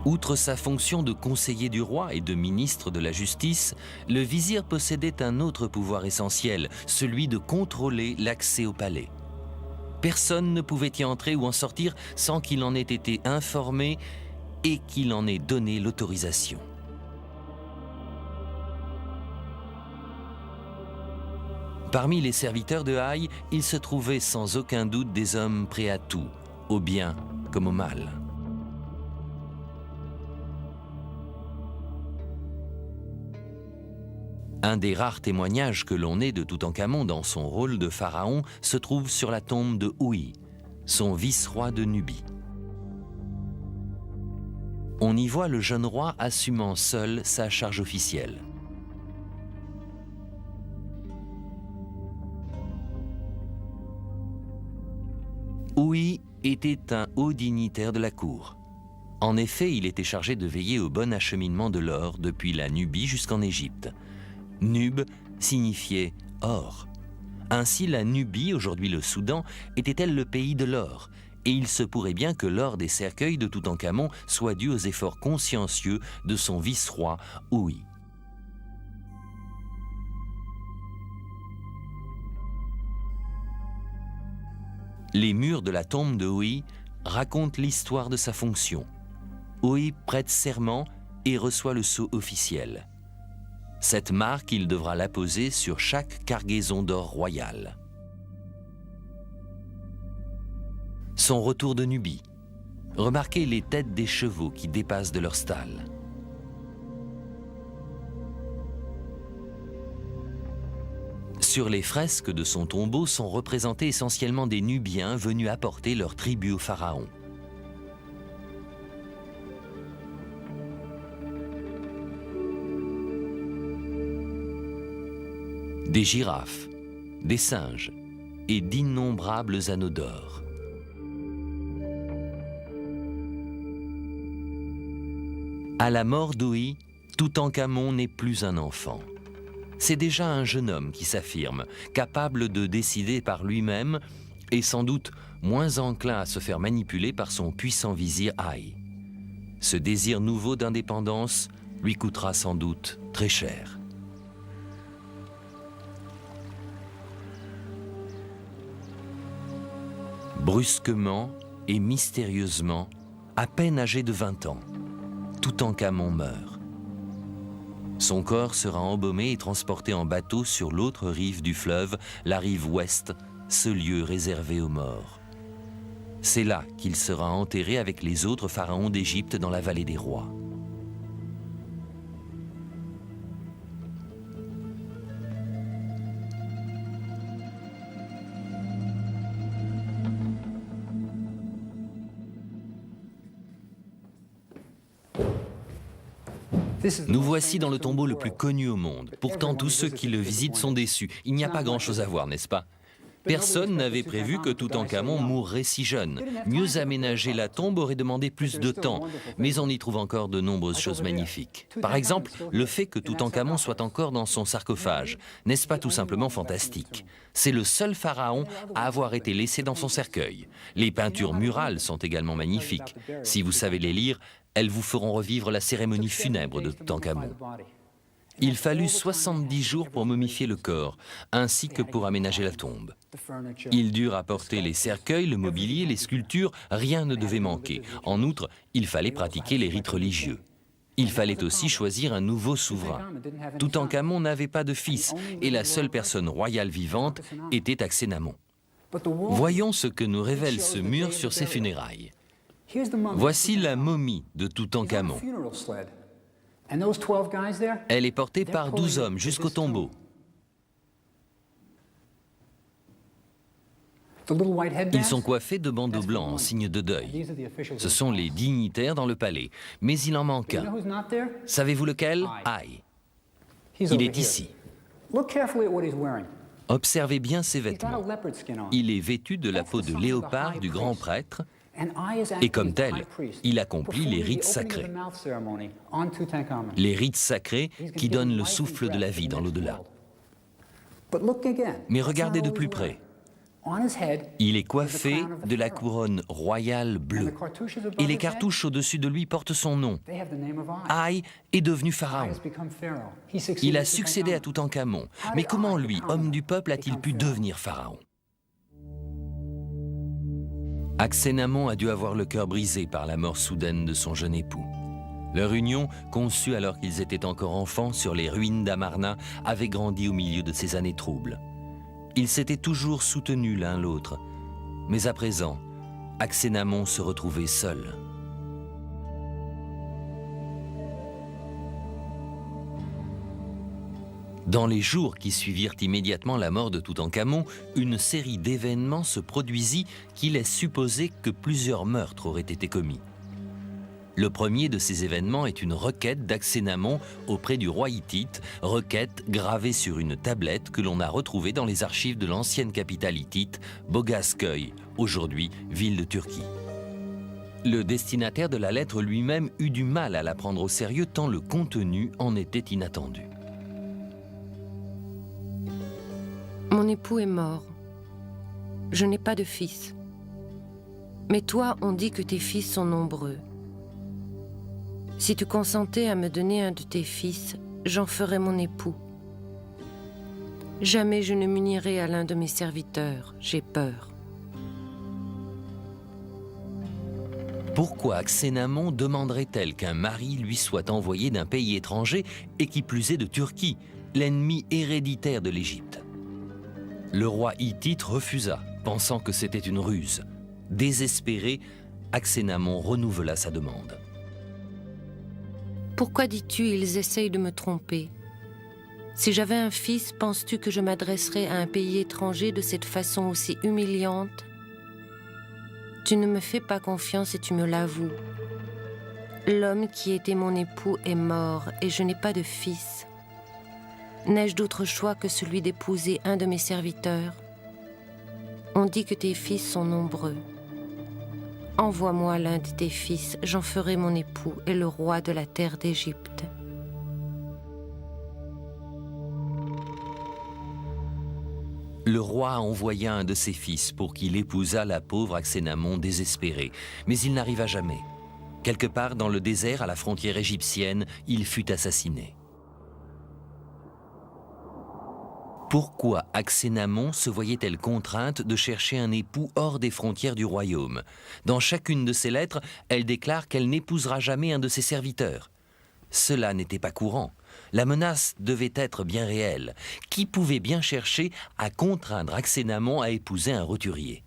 [SPEAKER 1] Outre sa fonction de conseiller du roi et de ministre de la justice, le vizir possédait un autre pouvoir essentiel, celui de contrôler l'accès au palais. Personne ne pouvait y entrer ou en sortir sans qu'il en ait été informé et qu'il en ait donné l'autorisation. Parmi les serviteurs de Haï, il se trouvait sans aucun doute des hommes prêts à tout, au bien comme au mal. Un des rares témoignages que l'on ait de Toutankhamon dans son rôle de pharaon se trouve sur la tombe de Ouï, son vice-roi de Nubie. On y voit le jeune roi assumant seul sa charge officielle. Ouï était un haut dignitaire de la cour. En effet, il était chargé de veiller au bon acheminement de l'or depuis la Nubie jusqu'en Égypte. Nub signifiait or. Ainsi, la Nubie, aujourd'hui le Soudan, était-elle le pays de l'or. Et il se pourrait bien que l'or des cercueils de Toutankhamon soit dû aux efforts consciencieux de son vice-roi, Ouï. Les murs de la tombe de Ouï racontent l'histoire de sa fonction. Ouï prête serment et reçoit le sceau officiel. Cette marque, il devra l'apposer sur chaque cargaison d'or royal. Son retour de Nubie. Remarquez les têtes des chevaux qui dépassent de leur stalle. Sur les fresques de son tombeau sont représentés essentiellement des Nubiens venus apporter leur tribut au pharaon. Des girafes, des singes et d'innombrables anneaux d'or. À la mort d'Ouï, Toutankhamon n'est plus un enfant. C'est déjà un jeune homme qui s'affirme, capable de décider par lui-même et sans doute moins enclin à se faire manipuler par son puissant vizir Haï. Ce désir nouveau d'indépendance lui coûtera sans doute très cher. Brusquement et mystérieusement, à peine âgé de 20 ans, Toutankhamon meurt. Son corps sera embaumé et transporté en bateau sur l'autre rive du fleuve, la rive ouest, ce lieu réservé aux morts. C'est là qu'il sera enterré avec les autres pharaons d'Égypte dans la vallée des rois. Nous voici dans le tombeau le plus connu au monde. Pourtant, tous ceux qui le visitent sont déçus. Il n'y a pas grand-chose à voir, n'est-ce pas? Personne n'avait prévu que Toutankhamon mourrait si jeune. Mieux aménager la tombe aurait demandé plus de temps, mais on y trouve encore de nombreuses choses magnifiques. Par exemple, le fait que Toutankhamon soit encore dans son sarcophage. N'est-ce pas tout simplement fantastique? C'est le seul pharaon à avoir été laissé dans son cercueil. Les peintures murales sont également magnifiques. Si vous savez les lire, elles vous feront revivre la cérémonie funèbre de Toutankhamon. Il fallut 70 jours pour momifier le corps, ainsi que pour aménager la tombe. Ils durent apporter les cercueils, le mobilier, les sculptures, rien ne devait manquer. En outre, il fallait pratiquer les rites religieux. Il fallait aussi choisir un nouveau souverain. Toutankhamon n'avait pas de fils, et la seule personne royale vivante était Aksénamon. Voyons ce que nous révèle ce mur sur ses funérailles. Voici la momie de Toutankhamon. Elle est portée par 12 hommes jusqu'au tombeau. Ils sont coiffés de bandeaux blancs en signe de deuil. Ce sont les dignitaires dans le palais. Mais il en manque un. Savez-vous lequel? Aïe. Il est ici. Observez bien ses vêtements. Il est vêtu de la peau de léopard du grand prêtre, et comme tel, il accomplit les rites sacrés. Les rites sacrés qui donnent le souffle de la vie dans l'au-delà. Mais regardez de plus près. Il est coiffé de la couronne royale bleue. Et les cartouches au-dessus de lui portent son nom. Aïe est devenu pharaon. Il a succédé à Toutankhamon. Mais comment lui, homme du peuple, a-t-il pu devenir pharaon? Aksénamon a dû avoir le cœur brisé par la mort soudaine de son jeune époux. Leur union, conçue alors qu'ils étaient encore enfants sur les ruines d'Amarna, avait grandi au milieu de ces années troubles. Ils s'étaient toujours soutenus l'un l'autre, mais à présent, Aksénamon se retrouvait seul. Dans les jours qui suivirent immédiatement la mort de Toutankhamon, une série d'événements se produisit qui laisse supposer que plusieurs meurtres auraient été commis. Le premier de ces événements est une requête d'Aksénamon auprès du roi hittite, requête gravée sur une tablette que l'on a retrouvée dans les archives de l'ancienne capitale hittite, Boghazköy, aujourd'hui ville de Turquie. Le destinataire de la lettre lui-même eut du mal à la prendre au sérieux tant le contenu en était inattendu.
[SPEAKER 5] Mon époux est mort. Je n'ai pas de fils. Mais toi, on dit que tes fils sont nombreux. Si tu consentais à me donner un de tes fils, j'en ferais mon époux. Jamais je ne m'unirai à l'un de mes serviteurs, j'ai peur.
[SPEAKER 1] Pourquoi Aksénamon demanderait-elle qu'un mari lui soit envoyé d'un pays étranger et qui plus est de Turquie, l'ennemi héréditaire de l'Égypte? Le roi hittite refusa, pensant que c'était une ruse. Désespéré, Aksénamon renouvela sa demande.
[SPEAKER 5] Pourquoi dis-tu ils essayent de me tromper? Si j'avais un fils, penses-tu que je m'adresserais à un pays étranger de cette façon aussi humiliante? Tu ne me fais pas confiance et tu me l'avoues. L'homme qui était mon époux est mort et je n'ai pas de fils. N'ai-je d'autre choix que celui d'épouser un de mes serviteurs? On dit que tes fils sont nombreux. Envoie-moi l'un de tes fils, j'en ferai mon époux et le roi de la terre d'Égypte.
[SPEAKER 1] Le roi envoya un de ses fils pour qu'il épousât la pauvre Aksénamon désespérée, mais il n'arriva jamais. Quelque part dans le désert, à la frontière égyptienne, il fut assassiné. Pourquoi Aksénamon se voyait-elle contrainte de chercher un époux hors des frontières du royaume? Dans chacune de ses lettres, elle déclare qu'elle n'épousera jamais un de ses serviteurs. Cela n'était pas courant. La menace devait être bien réelle. Qui pouvait bien chercher à contraindre Aksénamon à épouser un roturier?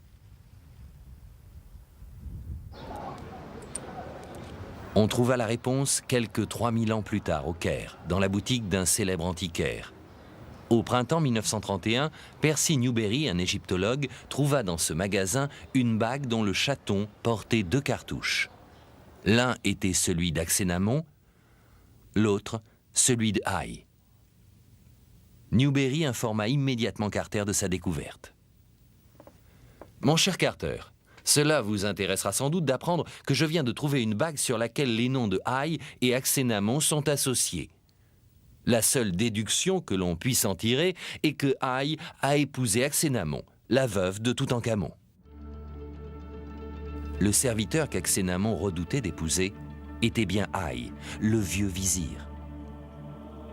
[SPEAKER 1] On trouva la réponse quelques 3000 ans plus tard au Caire, dans la boutique d'un célèbre antiquaire. Au printemps 1931, Percy Newberry, un égyptologue, trouva dans ce magasin une bague dont le chaton portait 2 cartouches. L'un était celui d'Aksénamon, l'autre, celui de Haï. Newbery informa immédiatement Carter de sa découverte. « Mon cher Carter, cela vous intéressera sans doute d'apprendre que je viens de trouver une bague sur laquelle les noms de Haï et Aksénamon sont associés. La seule déduction que l'on puisse en tirer est que Haï a épousé Aksénamon, la veuve de Toutankhamon. » Le serviteur qu'Aksénamon redoutait d'épouser était bien Haï, le vieux vizir.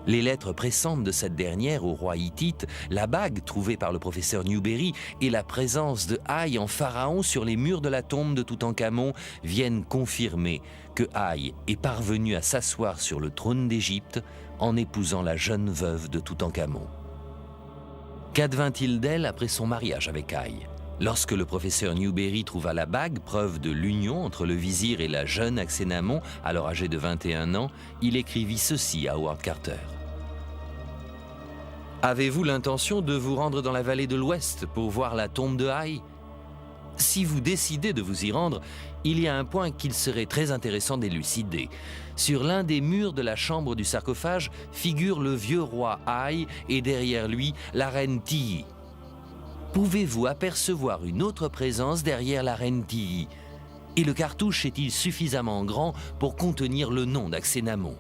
[SPEAKER 1] Les lettres pressantes de cette dernière au roi hittite, la bague trouvée par le professeur Newbery et la présence de Haï en pharaon sur les murs de la tombe de Toutankhamon viennent confirmer que Haï est parvenu à s'asseoir sur le trône d'Égypte en épousant la jeune veuve de Toutankhamon. Qu'advint-il d'elle après son mariage avec Haï? Lorsque le professeur Newbery trouva la bague, preuve de l'union entre le vizir et la jeune Aksénamon, alors âgée de 21 ans, il écrivit ceci à Howard Carter. « Avez-vous l'intention de vous rendre dans la vallée de l'Ouest pour voir la tombe de Haï? Si vous décidez de vous y rendre, il y a un point qu'il serait très intéressant d'élucider. Sur l'un des murs de la chambre du sarcophage figure le vieux roi Haï et derrière lui la reine Tiyi. Pouvez-vous apercevoir une autre présence derrière la reine Tiyi? Et le cartouche est-il suffisamment grand pour contenir le nom d'Aksénamon?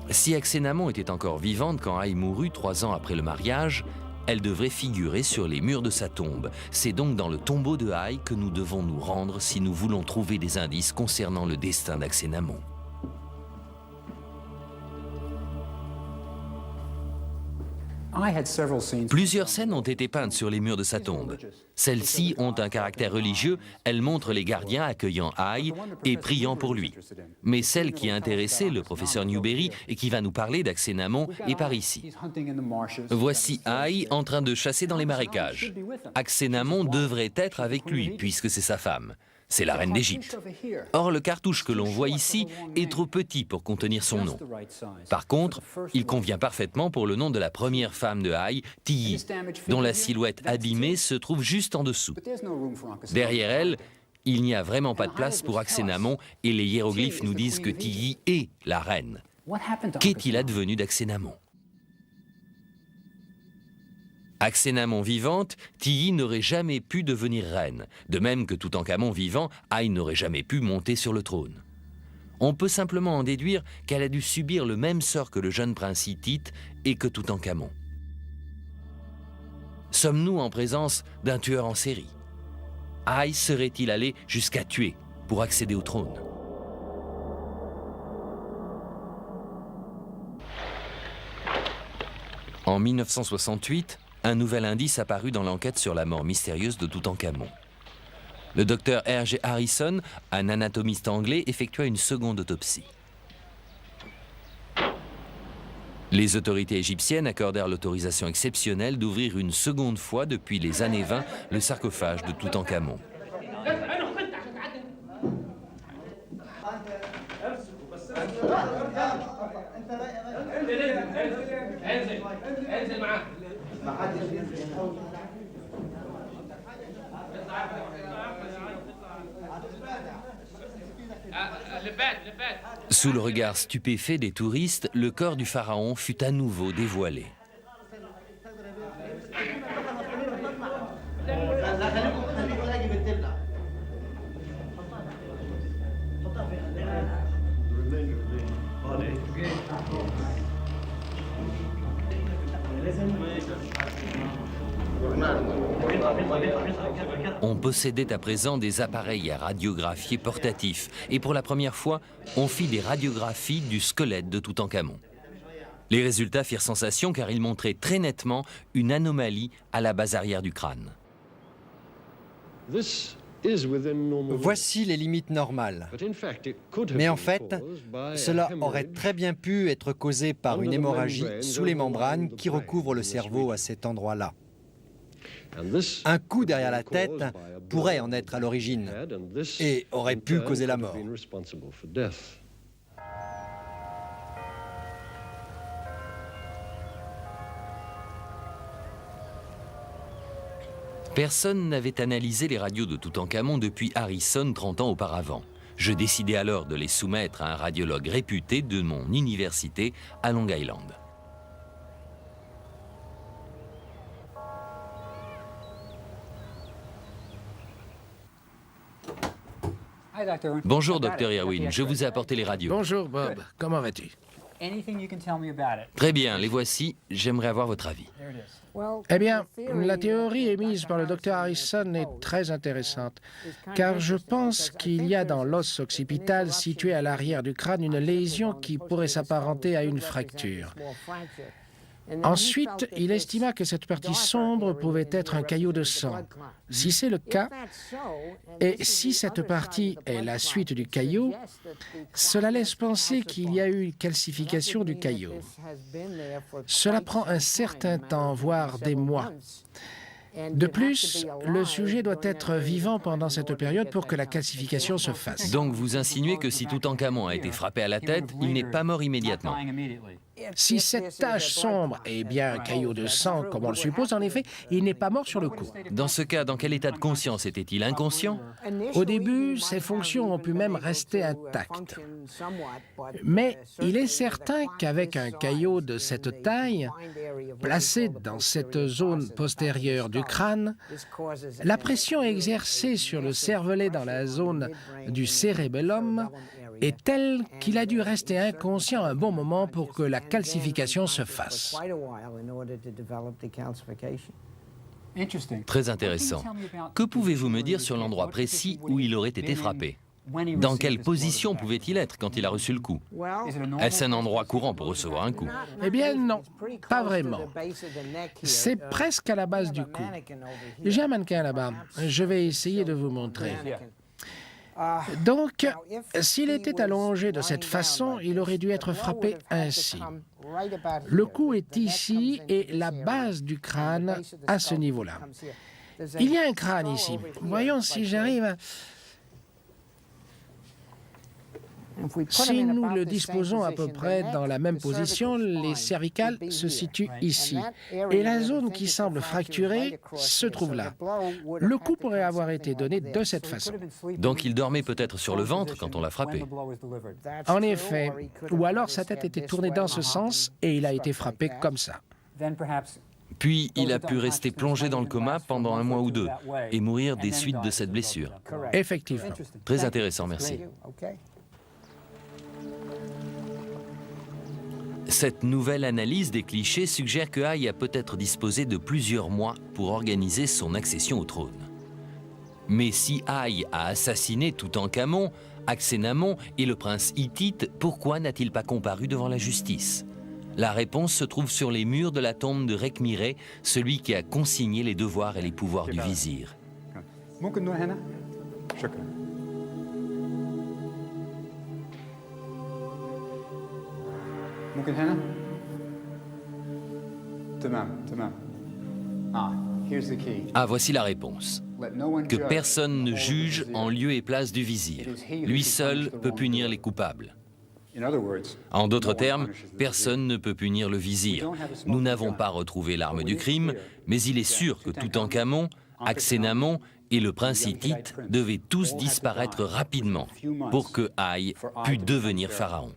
[SPEAKER 1] Si Aksénamon était encore vivante quand Haï mourut 3 ans après le mariage, elle devrait figurer sur les murs de sa tombe. C'est donc dans le tombeau de Haï que nous devons nous rendre si nous voulons trouver des indices concernant le destin d'Aksénamon. Plusieurs scènes ont été peintes sur les murs de sa tombe. Celles-ci ont un caractère religieux, elles montrent les gardiens accueillant Haï et priant pour lui. Mais celle qui a intéressé le professeur Newbery et qui va nous parler d'Aksénamon est par ici. Voici Haï en train de chasser dans les marécages. Aksénamon devrait être avec lui puisque c'est sa femme. C'est la reine d'Égypte. Or, le cartouche que l'on voit ici est trop petit pour contenir son nom. Par contre, il convient parfaitement pour le nom de la première femme de Haï, Tiyi, dont la silhouette abîmée se trouve juste en dessous. Derrière elle, il n'y a vraiment pas de place pour Aksénamon et les hiéroglyphes nous disent que Tiyi est la reine. Qu'est-il advenu d'Aksénamon? Aksénamon vivante, Tiyi n'aurait jamais pu devenir reine, de même que Toutankhamon vivant, Haï n'aurait jamais pu monter sur le trône. On peut simplement en déduire qu'elle a dû subir le même sort que le jeune prince hittite et que Toutankhamon. Sommes-nous en présence d'un tueur en série? Haï serait-il allé jusqu'à tuer pour accéder au trône? En 1968, un nouvel indice apparut dans l'enquête sur la mort mystérieuse de Toutankhamon. Le docteur R.G. Harrison, un anatomiste anglais, effectua une seconde autopsie. Les autorités égyptiennes accordèrent l'autorisation exceptionnelle d'ouvrir une seconde fois depuis les années 20 le sarcophage de Toutankhamon. Sous le regard stupéfait des touristes, le corps du pharaon fut à nouveau dévoilé. On possédait à présent des appareils à radiographier portatifs et pour la première fois, on fit des radiographies du squelette de Toutankhamon. Les résultats firent sensation car ils montraient très nettement une anomalie à la base arrière du crâne.
[SPEAKER 4] Voici les limites normales. Mais en fait, cela aurait très bien pu être causé par une hémorragie sous les membranes qui recouvrent le cerveau à cet endroit-là. Un coup derrière la tête pourrait en être à l'origine et aurait pu causer la mort.
[SPEAKER 1] Personne n'avait analysé les radios de Toutankhamon depuis Harrison 30 ans auparavant. Je décidai alors de les soumettre à un radiologue réputé de mon université à Long Island. Bonjour, Dr. Irwin. Je vous ai apporté les radios.
[SPEAKER 2] Bonjour Bob, comment vas-tu?
[SPEAKER 1] Très bien, les voici. J'aimerais avoir votre avis.
[SPEAKER 2] Eh bien, la théorie émise par le Dr Harrison est très intéressante, car je pense qu'il y a dans l'os occipital situé à l'arrière du crâne une lésion qui pourrait s'apparenter à une fracture. Ensuite, il estima que cette partie sombre pouvait être un caillot de sang. Si c'est le cas, et si cette partie est la suite du caillot, cela laisse penser qu'il y a eu une calcification du caillot. Cela prend un certain temps, voire des mois. De plus, le sujet doit être vivant pendant cette période pour que la calcification se fasse.
[SPEAKER 1] Donc vous insinuez que si Toutankhamon a été frappé à la tête, il n'est pas mort immédiatement.
[SPEAKER 2] Si cette tache sombre est bien un caillot de sang, comme on le suppose, en effet, il n'est pas mort sur le coup.
[SPEAKER 1] Dans ce cas, dans quel état de conscience était-il? Inconscient?
[SPEAKER 2] Au début, ses fonctions ont pu même rester intactes. Mais il est certain qu'avec un caillot de cette taille, placé dans cette zone postérieure du crâne, la pression exercée sur le cervelet dans la zone du cérébellum est telle qu'il a dû rester inconscient un bon moment pour que la calcification se fasse.
[SPEAKER 1] Très intéressant. Que pouvez-vous me dire sur l'endroit précis où il aurait été frappé? Dans quelle position pouvait-il être quand il a reçu le coup? Est-ce un endroit courant pour recevoir un coup?
[SPEAKER 2] Eh bien non, pas vraiment. C'est presque à la base du cou. J'ai un mannequin là-bas. Je vais essayer de vous montrer. Donc, s'il était allongé de cette façon, il aurait dû être frappé ainsi. Le cou est ici et la base du crâne à ce niveau-là. Il y a un crâne ici. Voyons si j'arrive à... Si nous le disposons à peu près dans la même position, les cervicales se situent ici. Et la zone qui semble fracturée se trouve là. Le coup pourrait avoir été donné de cette façon.
[SPEAKER 1] Donc il dormait peut-être sur le ventre quand on l'a frappé.
[SPEAKER 2] En effet. Ou alors sa tête était tournée dans ce sens et il a été frappé comme ça.
[SPEAKER 1] Puis il a pu rester plongé dans le coma pendant 1 mois ou 2 et mourir des suites de cette blessure.
[SPEAKER 2] Effectivement.
[SPEAKER 1] Très intéressant, merci. Cette nouvelle analyse des clichés suggère que Haï a peut-être disposé de plusieurs mois pour organiser son accession au trône. Mais si Haï a assassiné Toutankhamon, Akhénamon et le prince hittite, pourquoi n'a-t-il pas comparu devant la justice? La réponse se trouve sur les murs de la tombe de Rekhmiré, celui qui a consigné les devoirs et les pouvoirs du vizir. Ah, voici la réponse. Que personne ne juge en lieu et place du vizir. Lui seul peut punir les coupables. En d'autres termes, personne ne peut punir le vizir. Nous n'avons pas retrouvé l'arme du crime, mais il est sûr que Toutankhamon, Akhénamon et le prince hittite devaient tous disparaître rapidement pour que Haï pût devenir pharaon.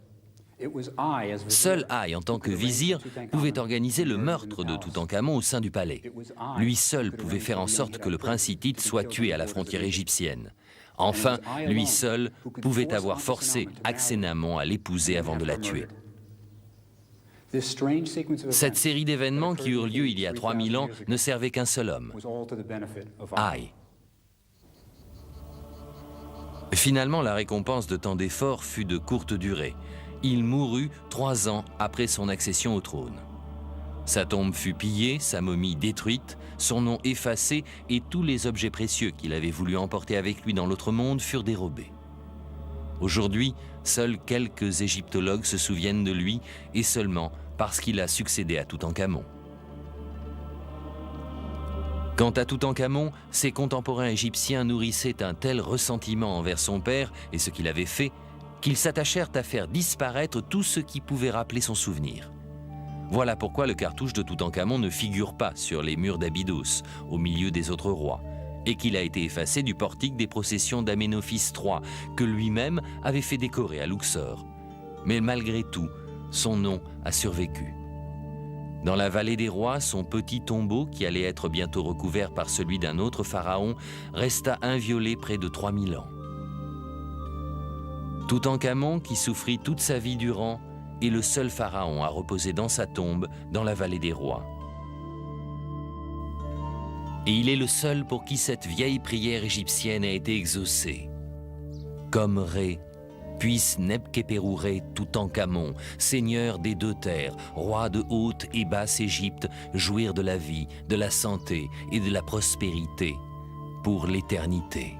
[SPEAKER 1] Seul Haï, en tant que vizir, pouvait organiser le meurtre de Toutankhamon au sein du palais. Lui seul pouvait faire en sorte que le prince hittite soit tué à la frontière égyptienne. Enfin, lui seul pouvait avoir forcé Akhénamon à l'épouser avant de la tuer. Cette série d'événements qui eurent lieu il y a 3000 ans ne servait qu'un seul homme, Haï. Finalement, la récompense de tant d'efforts fut de courte durée. Il mourut 3 ans après son accession au trône. Sa tombe fut pillée, sa momie détruite, son nom effacé et tous les objets précieux qu'il avait voulu emporter avec lui dans l'autre monde furent dérobés. Aujourd'hui, seuls quelques égyptologues se souviennent de lui et seulement parce qu'il a succédé à Toutankhamon. Quant à Toutankhamon, ses contemporains égyptiens nourrissaient un tel ressentiment envers son père et ce qu'il avait fait qu'ils s'attachèrent à faire disparaître tout ce qui pouvait rappeler son souvenir. Voilà pourquoi le cartouche de Toutankhamon ne figure pas sur les murs d'Abydos, au milieu des autres rois. et qu'il a été effacé du portique des processions d'Aménophis III, que lui-même avait fait décorer à Luxor. Mais malgré tout, son nom a survécu. Dans la vallée des rois, son petit tombeau, qui allait être bientôt recouvert par celui d'un autre pharaon, resta inviolé près de 3000 ans. Toutankhamon, qui souffrit toute sa vie durant, est le seul pharaon à reposer dans sa tombe dans la vallée des rois. Et il est le seul pour qui cette vieille prière égyptienne a été exaucée. Comme Ré, puisse Nebkhéperou-Ré Toutankhamon, seigneur des deux terres, roi de haute et basse Égypte, jouir de la vie, de la santé et de la prospérité pour l'éternité.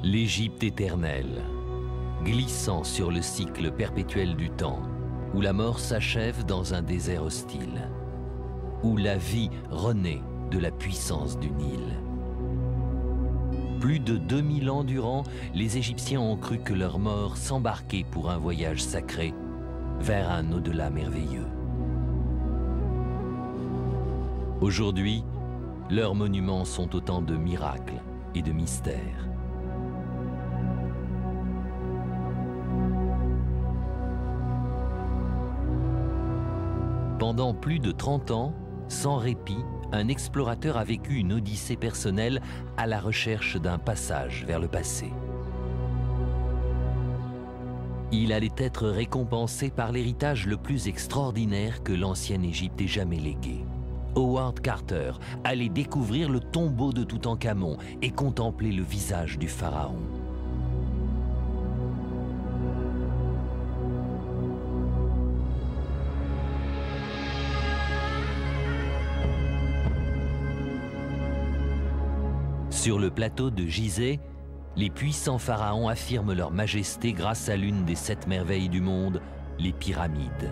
[SPEAKER 1] L'Égypte éternelle, glissant sur le cycle perpétuel du temps, où la mort s'achève dans un désert hostile, où la vie renaît de la puissance du Nil. Plus de 2000 ans durant, les Égyptiens ont cru que leur mort s'embarquait pour un voyage sacré vers un au-delà merveilleux. Aujourd'hui, leurs monuments sont autant de miracles et de mystères. Pendant plus de 30 ans, sans répit, un explorateur a vécu une odyssée personnelle à la recherche d'un passage vers le passé. Il allait être récompensé par l'héritage le plus extraordinaire que l'ancienne Égypte ait jamais légué. Howard Carter allait découvrir le tombeau de Toutankhamon et contempler le visage du pharaon. Sur le plateau de Gizeh, les puissants pharaons affirment leur majesté grâce à l'une des 7 merveilles du monde, les pyramides.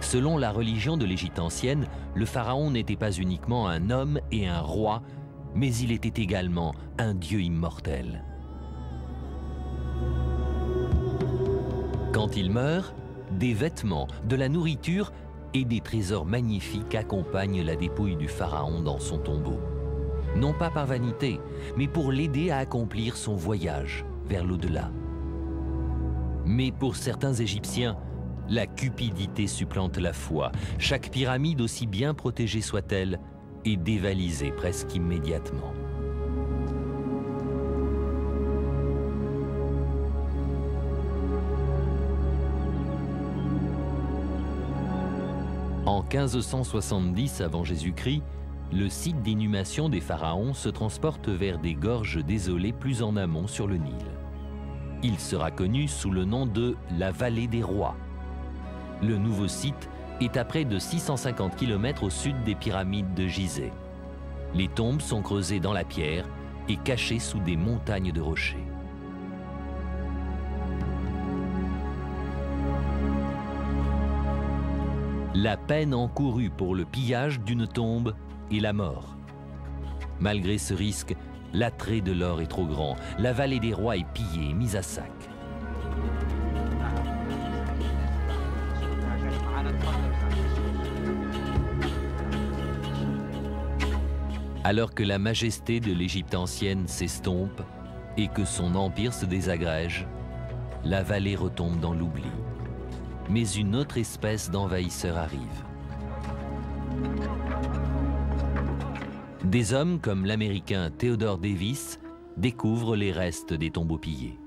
[SPEAKER 1] Selon la religion de l'Égypte ancienne, le pharaon n'était pas uniquement un homme et un roi, mais il était également un dieu immortel. Quand il meurt, des vêtements, de la nourriture et des trésors magnifiques accompagnent la dépouille du pharaon dans son tombeau. Non pas par vanité, mais pour l'aider à accomplir son voyage vers l'au-delà. Mais pour certains Égyptiens, la cupidité supplante la foi. Chaque pyramide, aussi bien protégée soit-elle, est dévalisée presque immédiatement. En 1570 avant Jésus-Christ, le site d'inhumation des pharaons se transporte vers des gorges désolées plus en amont sur le Nil. Il sera connu sous le nom de la vallée des rois. Le nouveau site est à près de 650 km au sud des pyramides de Gizeh. Les tombes sont creusées dans la pierre et cachés sous des montagnes de rochers. La peine encourue pour le pillage d'une tombe et la mort. Malgré ce risque, l'attrait de l'or est trop grand. La vallée des rois est pillée et mise à sac. Alors que la majesté de l'Égypte ancienne s'estompe et que son empire se désagrège, la vallée retombe dans l'oubli. Mais une autre espèce d'envahisseur arrive. Des hommes comme l'Américain Theodore Davis découvrent les restes des tombeaux pillés.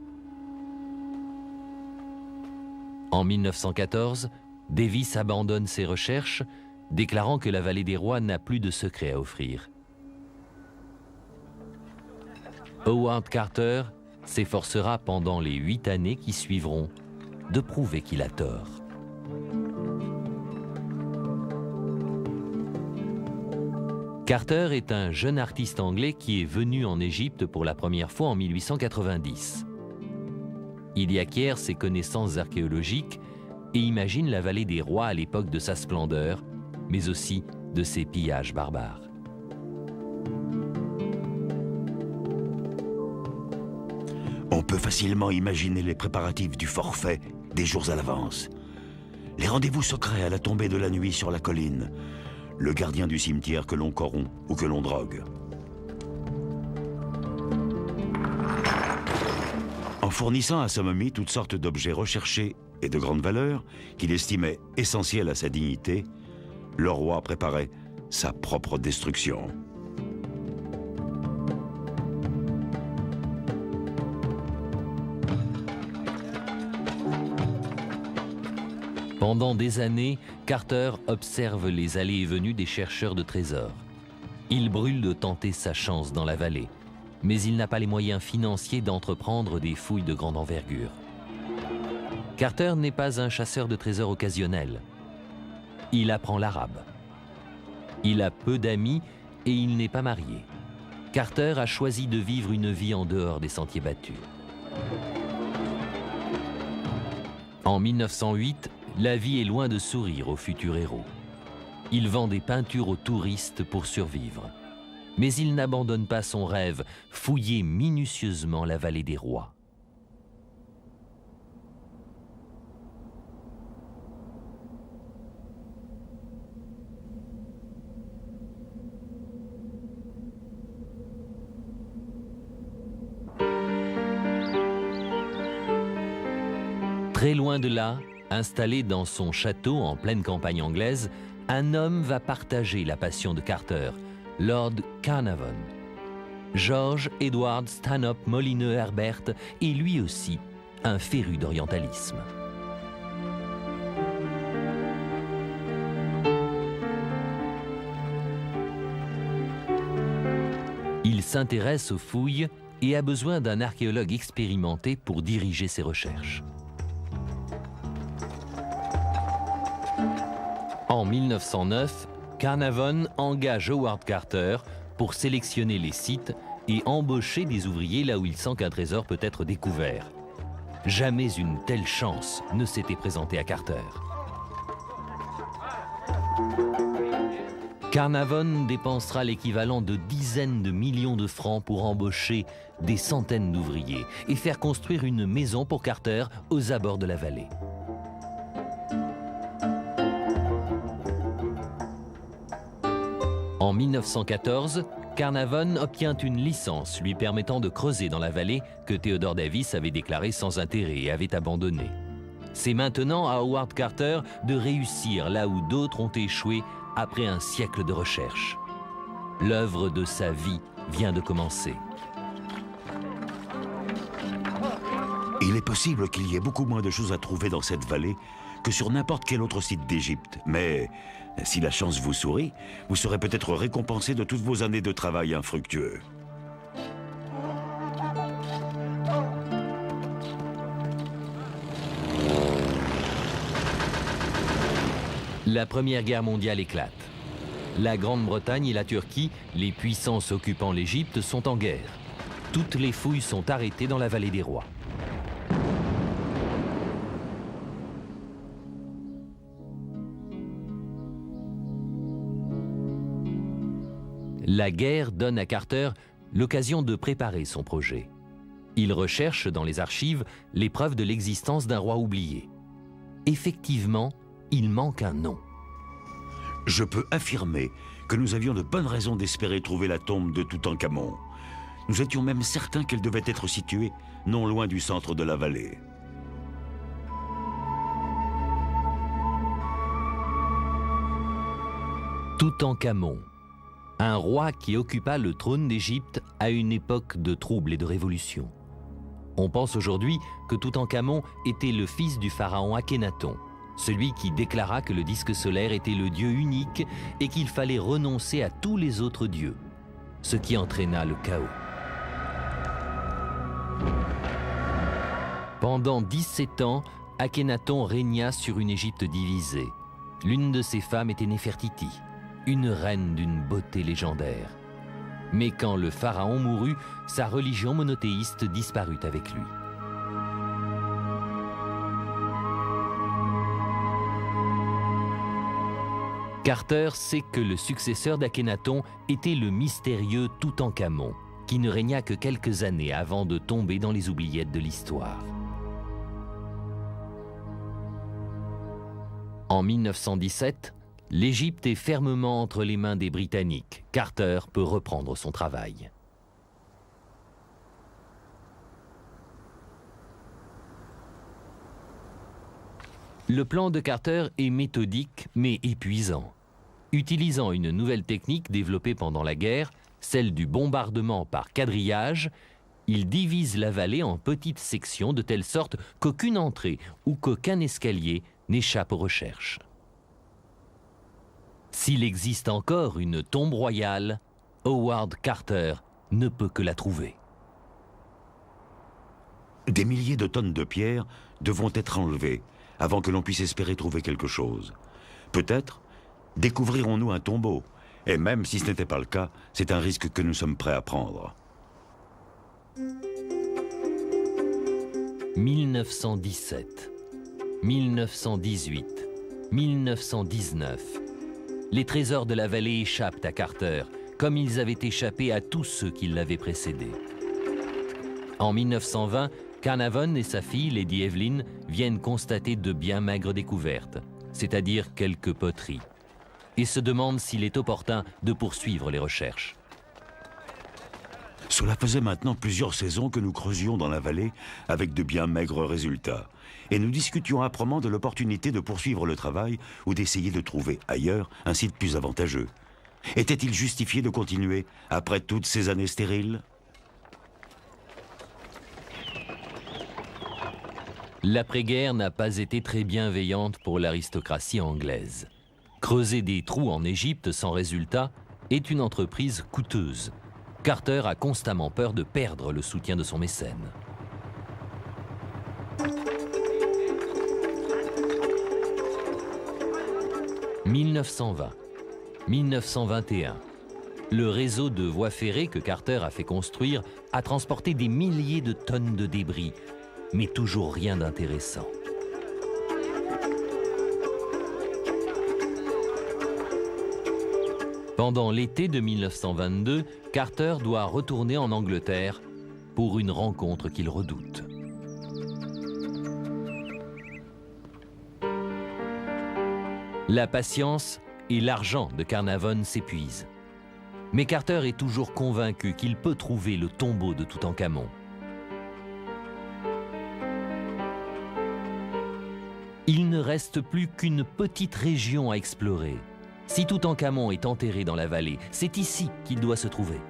[SPEAKER 1] En 1914, Davis abandonne ses recherches, déclarant que la vallée des rois n'a plus de secrets à offrir. Howard Carter s'efforcera pendant les 8 années qui suivront de prouver qu'il a tort. Carter est un jeune artiste anglais qui est venu en Égypte pour la première fois en 1890. Il y acquiert ses connaissances archéologiques et imagine la vallée des rois à l'époque de sa splendeur, mais aussi de ses pillages barbares.
[SPEAKER 6] On peut facilement imaginer les préparatifs du forfait des jours à l'avance. Les rendez-vous secrets à la tombée de la nuit sur la colline. Le gardien du cimetière que l'on corrompt ou que l'on drogue. En fournissant à sa momie toutes sortes d'objets recherchés et de grande valeur qu'il estimait essentiels à sa dignité, le roi préparait sa propre destruction.
[SPEAKER 1] Pendant des années, Carter observe les allées et venues des chercheurs de trésors. Il brûle de tenter sa chance dans la vallée, mais il n'a pas les moyens financiers d'entreprendre des fouilles de grande envergure. Carter n'est pas un chasseur de trésors occasionnel. Il apprend l'arabe. Il a peu d'amis et il n'est pas marié. Carter a choisi de vivre une vie en dehors des sentiers battus. En 1908, la vie est loin de sourire au futur héros. Il vend des peintures aux touristes pour survivre. Mais il n'abandonne pas son rêve, fouiller minutieusement la vallée des rois. Très loin de là, installé dans son château en pleine campagne anglaise, un homme va partager la passion de Carter, Lord Carnarvon. George Edward Stanhope Molineux Herbert est lui aussi un féru d'orientalisme. Il s'intéresse aux fouilles et a besoin d'un archéologue expérimenté pour diriger ses recherches. En 1909, Carnarvon engage Howard Carter pour sélectionner les sites et embaucher des ouvriers là où il sent qu'un trésor peut être découvert. Jamais une telle chance ne s'était présentée à Carter. Carnarvon dépensera l'équivalent de dizaines de millions de francs pour embaucher des centaines d'ouvriers et faire construire une maison pour Carter aux abords de la vallée. En 1914, Carnarvon obtient une licence lui permettant de creuser dans la vallée que Theodore Davis avait déclarée sans intérêt et avait abandonnée. C'est maintenant à Howard Carter de réussir là où d'autres ont échoué après un siècle de recherche. L'œuvre de sa vie vient de commencer.
[SPEAKER 6] Il est possible qu'il y ait beaucoup moins de choses à trouver dans cette vallée que sur n'importe quel autre site d'Égypte. Mais si la chance vous sourit, vous serez peut-être récompensé de toutes vos années de travail infructueux.
[SPEAKER 1] La Première Guerre mondiale éclate. La Grande-Bretagne et la Turquie, les puissances occupant l'Égypte, sont en guerre. Toutes les fouilles sont arrêtées dans la vallée des rois. La guerre donne à Carter l'occasion de préparer son projet. Il recherche dans les archives les preuves de l'existence d'un roi oublié. Effectivement, il manque un nom.
[SPEAKER 6] Je peux affirmer que nous avions de bonnes raisons d'espérer trouver la tombe de Toutankhamon. Nous étions même certains qu'elle devait être située non loin du centre de la vallée.
[SPEAKER 1] Toutankhamon, un roi qui occupa le trône d'Égypte à une époque de troubles et de révolution. On pense aujourd'hui que Toutankhamon était le fils du pharaon Akhénaton, celui qui déclara que le disque solaire était le dieu unique et qu'il fallait renoncer à tous les autres dieux, ce qui entraîna le chaos. Pendant 17 ans, Akhénaton régna sur une Égypte divisée. L'une de ses femmes était Néfertiti, une reine d'une beauté légendaire. Mais quand le pharaon mourut, sa religion monothéiste disparut avec lui. Carter sait que le successeur d'Akhénaton était le mystérieux Toutankhamon, qui ne régna que quelques années avant de tomber dans les oubliettes de l'histoire. En 1917, l'Égypte est fermement entre les mains des Britanniques. Carter peut reprendre son travail. Le plan de Carter est méthodique mais épuisant. Utilisant une nouvelle technique développée pendant la guerre, celle du bombardement par quadrillage, il divise la vallée en petites sections de telle sorte qu'aucune entrée ou qu'aucun escalier n'échappe aux recherches. S'il existe encore une tombe royale, Howard Carter ne peut que la trouver.
[SPEAKER 6] Des milliers de tonnes de pierres devront être enlevées avant que l'on puisse espérer trouver quelque chose. Peut-être découvrirons-nous un tombeau. Et même si ce n'était pas le cas, c'est un risque que nous sommes prêts à prendre.
[SPEAKER 1] 1917, 1918, 1919. Les trésors de la vallée échappent à Carter, comme ils avaient échappé à tous ceux qui l'avaient précédé. En 1920, Carnarvon et sa fille, Lady Evelyn, viennent constater de bien maigres découvertes, c'est-à-dire quelques poteries, et se demandent s'il est opportun de poursuivre les recherches.
[SPEAKER 6] Cela faisait maintenant plusieurs saisons que nous creusions dans la vallée avec de bien maigres résultats. Et nous discutions âprement de l'opportunité de poursuivre le travail ou d'essayer de trouver ailleurs un site plus avantageux. Était-il justifié de continuer après toutes ces années stériles ?
[SPEAKER 1] L'après-guerre n'a pas été très bienveillante pour l'aristocratie anglaise. Creuser des trous en Égypte sans résultat est une entreprise coûteuse. Carter a constamment peur de perdre le soutien de son mécène. « 1920, 1921. Le réseau de voies ferrées que Carter a fait construire a transporté des milliers de tonnes de débris, mais toujours rien d'intéressant. Pendant l'été de 1922, Carter doit retourner en Angleterre pour une rencontre qu'il redoute. La patience et l'argent de Carnarvon s'épuisent. Mais Carter est toujours convaincu qu'il peut trouver le tombeau de Toutankhamon. Il ne reste plus qu'une petite région à explorer. Si Toutankhamon est enterré dans la vallée, c'est ici qu'il doit se trouver.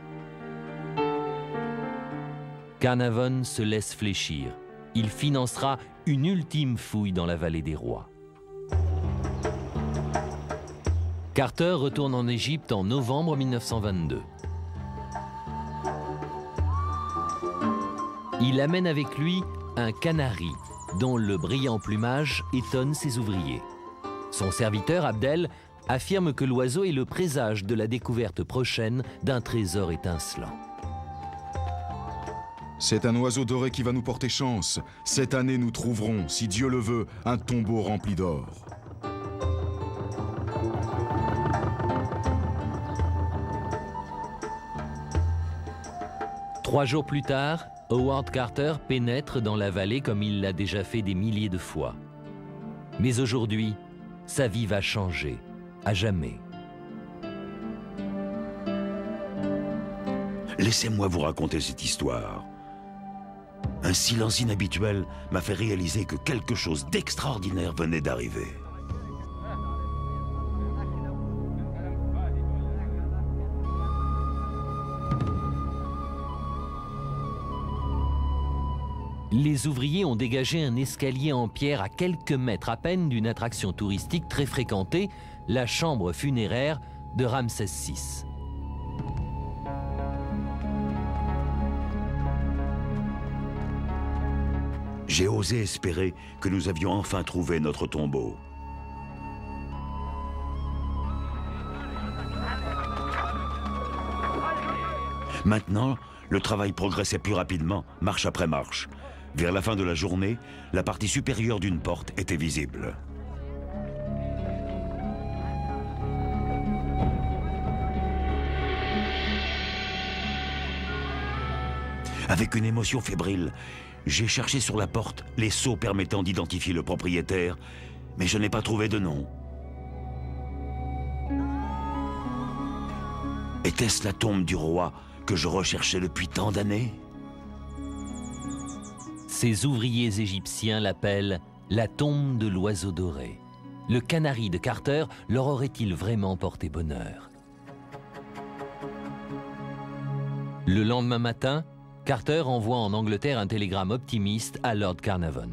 [SPEAKER 1] Carnarvon se laisse fléchir. Il financera une ultime fouille dans la vallée des rois. Carter retourne en Égypte en novembre 1922. Il amène avec lui un canari dont le brillant plumage étonne ses ouvriers. Son serviteur, Abdel, affirme que l'oiseau est le présage de la découverte prochaine d'un trésor étincelant.
[SPEAKER 7] C'est un oiseau doré qui va nous porter chance. Cette année, nous trouverons, si Dieu le veut, un tombeau rempli d'or.
[SPEAKER 1] Trois jours plus tard, Howard Carter pénètre dans la vallée comme il l'a déjà fait des milliers de fois. Mais aujourd'hui, sa vie va changer, à jamais.
[SPEAKER 6] Laissez-moi vous raconter cette histoire. Un silence inhabituel m'a fait réaliser que quelque chose d'extraordinaire venait d'arriver.
[SPEAKER 1] Les ouvriers ont dégagé un escalier en pierre à quelques mètres à peine d'une attraction touristique très fréquentée, la chambre funéraire de Ramsès VI.
[SPEAKER 6] J'ai osé espérer que nous avions enfin trouvé notre tombeau. Maintenant, le travail progressait plus rapidement, marche après marche. Vers la fin de la journée, la partie supérieure d'une porte était visible. Avec une émotion fébrile, j'ai cherché sur la porte les sceaux permettant d'identifier le propriétaire, mais je n'ai pas trouvé de nom. Était-ce la tombe du roi que je recherchais depuis tant d'années?
[SPEAKER 1] Ces ouvriers égyptiens l'appellent la tombe de l'oiseau doré. Le canari de Carter leur aurait-il vraiment porté bonheur? Le lendemain matin, Carter envoie en Angleterre un télégramme optimiste à Lord Carnarvon.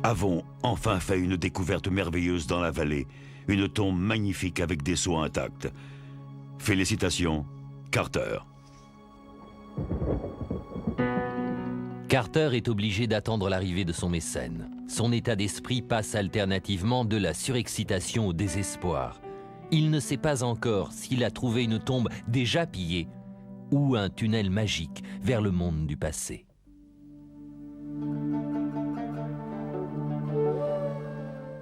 [SPEAKER 6] Avons enfin fait une découverte merveilleuse dans la vallée, une tombe magnifique avec des sceaux intacts. Félicitations, Carter.
[SPEAKER 1] Carter est obligé d'attendre l'arrivée de son mécène. Son état d'esprit passe alternativement de la surexcitation au désespoir. Il ne sait pas encore s'il a trouvé une tombe déjà pillée ou un tunnel magique vers le monde du passé.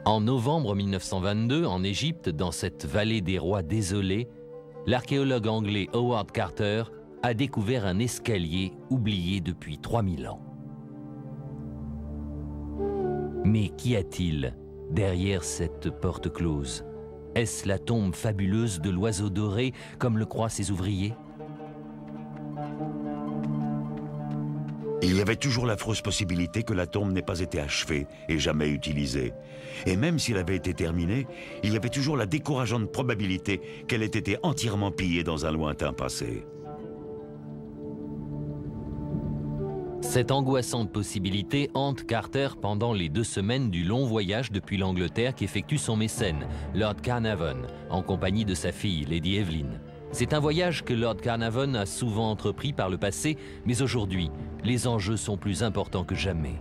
[SPEAKER 1] En novembre 1922, en Égypte, dans cette vallée des rois désolée, l'archéologue anglais Howard Carter a découvert un escalier oublié depuis 3000 ans. Mais qu'y a-t-il derrière cette porte close? Est-ce la tombe fabuleuse de l'oiseau doré, comme le croient ses ouvriers?
[SPEAKER 6] Il y avait toujours l'affreuse possibilité que la tombe n'ait pas été achevée et jamais utilisée. Et même s'il avait été terminée, il y avait toujours la décourageante probabilité qu'elle ait été entièrement pillée dans un lointain passé.
[SPEAKER 1] Cette angoissante possibilité hante Carter pendant les 2 semaines du long voyage depuis l'Angleterre qu'effectue son mécène, Lord Carnarvon, en compagnie de sa fille, Lady Evelyn. C'est un voyage que Lord Carnarvon a souvent entrepris par le passé, mais aujourd'hui, les enjeux sont plus importants que jamais.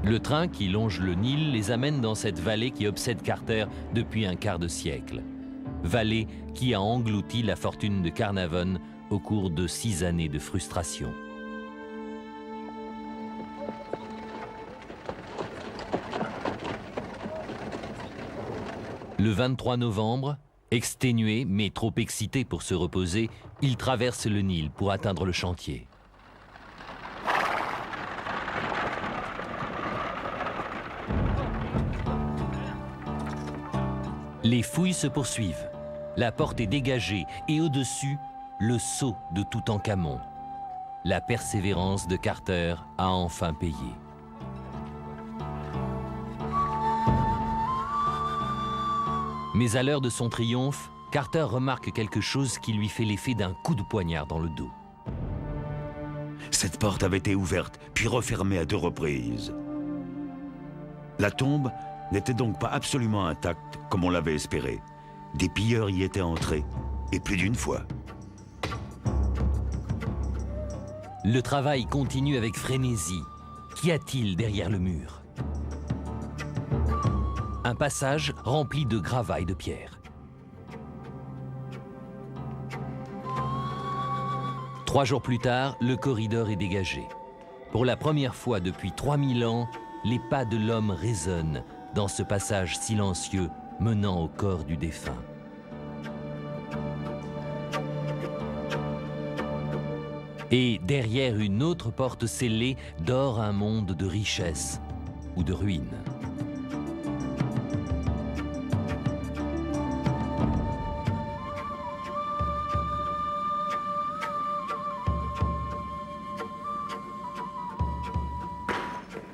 [SPEAKER 1] Le train qui longe le Nil les amène dans cette vallée qui obsède Carter depuis un quart de siècle. Vallée qui a englouti la fortune de Carnarvon au cours de 6 années de frustration. Le 23 novembre, exténué mais trop excité pour se reposer, il traverse le Nil pour atteindre le chantier. Les fouilles se poursuivent. La porte est dégagée et au-dessus, le sceau de Toutankhamon. La persévérance de Carter a enfin payé. Mais à l'heure de son triomphe, Carter remarque quelque chose qui lui fait l'effet d'un coup de poignard dans le dos.
[SPEAKER 6] Cette porte avait été ouverte, puis refermée à 2 reprises. La tombe n'était donc pas absolument intacte, comme on l'avait espéré. Des pilleurs y étaient entrés, et plus d'une fois.
[SPEAKER 1] Le travail continue avec frénésie. Qu'y a-t-il derrière le mur? Un passage rempli de gravats et de pierres. 3 jours plus tard, le corridor est dégagé. Pour la première fois depuis 3000 ans, les pas de l'homme résonnent dans ce passage silencieux menant au corps du défunt. Et derrière une autre porte scellée dort un monde de richesse ou de ruines.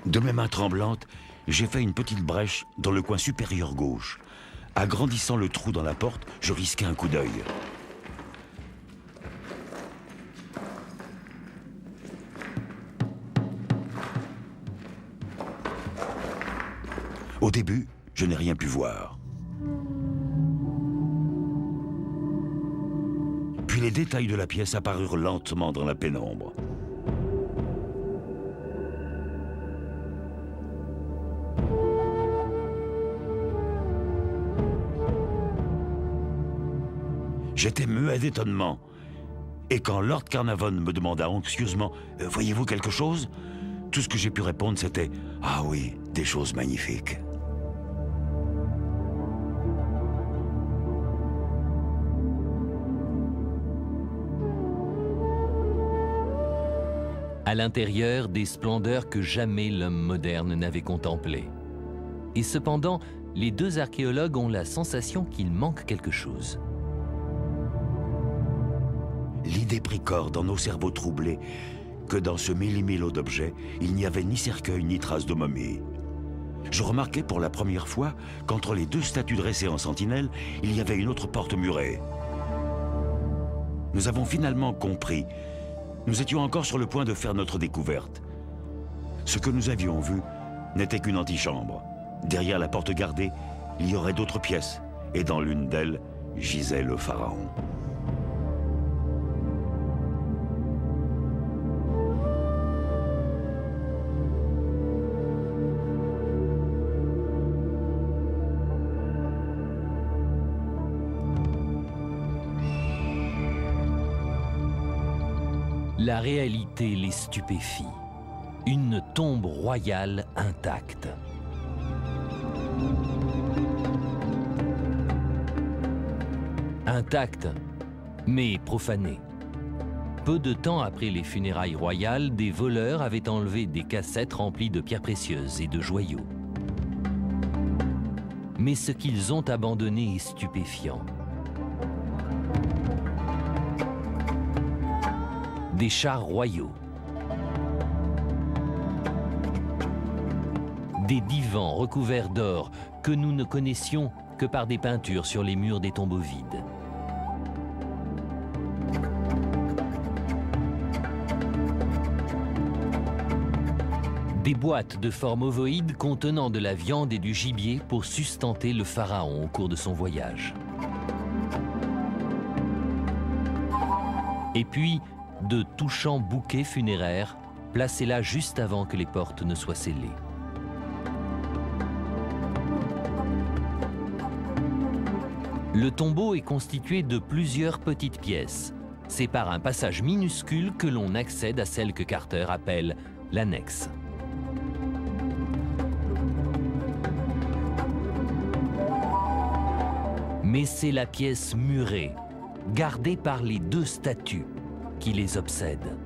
[SPEAKER 6] De mes mains tremblantes, j'ai fait une petite brèche dans le coin supérieur gauche. Agrandissant le trou dans la porte, je risquais un coup d'œil. Au début, je n'ai rien pu voir. Puis les détails de la pièce apparurent lentement dans la pénombre. J'étais muet d'étonnement. Et quand Lord Carnarvon me demanda anxieusement « Voyez-vous quelque chose ?» Tout ce que j'ai pu répondre, c'était « Ah oui, des choses magnifiques. »
[SPEAKER 1] À l'intérieur, des splendeurs que jamais l'homme moderne n'avait contemplées. Et cependant, les deux archéologues ont la sensation qu'il manque quelque chose.
[SPEAKER 6] L'idée prit corps dans nos cerveaux troublés que dans ce millimilo d'objets, il n'y avait ni cercueil ni trace de momie. Je remarquai pour la première fois qu'entre les deux statues dressées en sentinelle, il y avait une autre porte murée. Nous avons finalement compris. Nous étions encore sur le point de faire notre découverte. Ce que nous avions vu n'était qu'une antichambre. Derrière la porte gardée, il y aurait d'autres pièces, et dans l'une d'elles gisait le pharaon.
[SPEAKER 1] La réalité les stupéfie. Une tombe royale intacte. Intacte, mais profanée. Peu de temps après les funérailles royales, des voleurs avaient enlevé des cassettes remplies de pierres précieuses et de joyaux. Mais ce qu'ils ont abandonné est stupéfiant. Des chars royaux, des divans recouverts d'or que nous ne connaissions que par des peintures sur les murs des tombeaux vides. Des boîtes de forme ovoïde contenant de la viande et du gibier pour sustenter le pharaon au cours de son voyage. Et puis, de touchants bouquets funéraires placés là juste avant que les portes ne soient scellées. Le tombeau est constitué de plusieurs petites pièces. C'est par un passage minuscule que l'on accède à celle que Carter appelle l'annexe. Mais c'est la pièce murée, gardée par les deux statues, qui les obsède.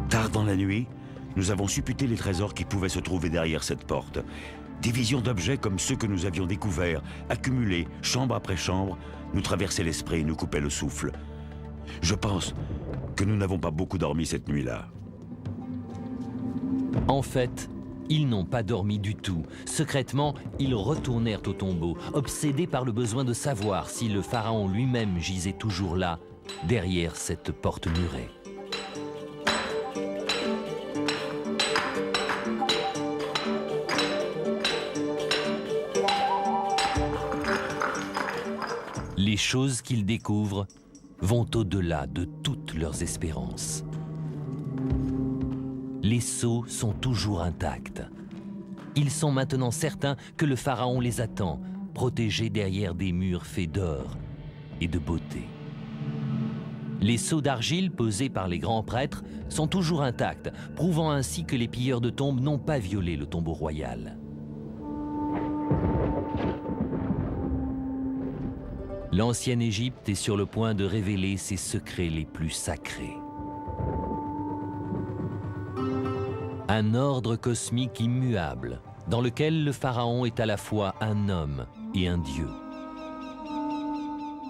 [SPEAKER 6] Tard dans la nuit, nous avons supputé les trésors qui pouvaient se trouver derrière cette porte. Des visions d'objets comme ceux que nous avions découverts, accumulés, chambre après chambre, nous traversaient l'esprit et nous coupaient le souffle. Je pense que nous n'avons pas beaucoup dormi cette nuit-là.
[SPEAKER 1] En fait, ils n'ont pas dormi du tout. Secrètement, ils retournèrent au tombeau, obsédés par le besoin de savoir si le pharaon lui-même gisait toujours là, derrière cette porte murée. Les choses qu'ils découvrent vont au-delà de toutes leurs espérances. Les sceaux sont toujours intacts. Ils sont maintenant certains que le pharaon les attend, protégé derrière des murs faits d'or et de beauté. Les seaux d'argile posés par les grands prêtres sont toujours intacts, prouvant ainsi que les pilleurs de tombes n'ont pas violé le tombeau royal. L'ancienne Égypte est sur le point de révéler ses secrets les plus sacrés. Un ordre cosmique immuable, dans lequel le pharaon est à la fois un homme et un dieu.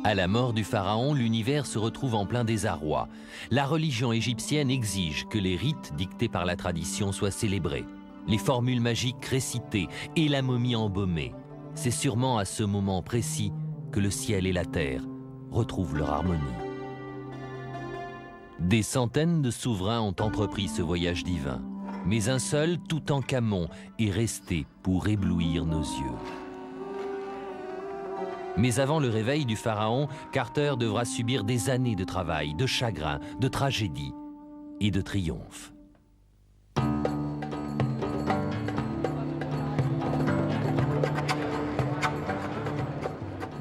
[SPEAKER 1] À la mort du pharaon, l'univers se retrouve en plein désarroi. La religion égyptienne exige que les rites dictés par la tradition soient célébrés, les formules magiques récitées et la momie embaumée. C'est sûrement à ce moment précis que le ciel et la terre retrouvent leur harmonie. Des centaines de souverains ont entrepris ce voyage divin, mais un seul, Toutankhamon, est resté pour éblouir nos yeux. Mais avant le réveil du pharaon, Carter devra subir des années de travail, de chagrin, de tragédie et de triomphe.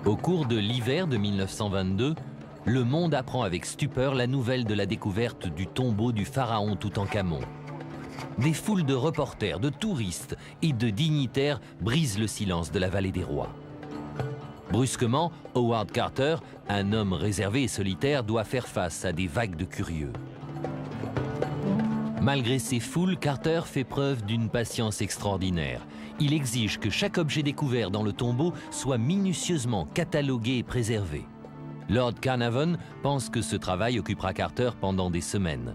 [SPEAKER 1] Au cours de l'hiver de 1922, le monde apprend avec stupeur la nouvelle de la découverte du tombeau du pharaon Toutankhamon. Des foules de reporters, de touristes et de dignitaires brisent le silence de la vallée des rois. Brusquement, Howard Carter, un homme réservé et solitaire, doit faire face à des vagues de curieux. Malgré ces foules, Carter fait preuve d'une patience extraordinaire. Il exige que chaque objet découvert dans le tombeau soit minutieusement catalogué et préservé. Lord Carnarvon pense que ce travail occupera Carter pendant des semaines.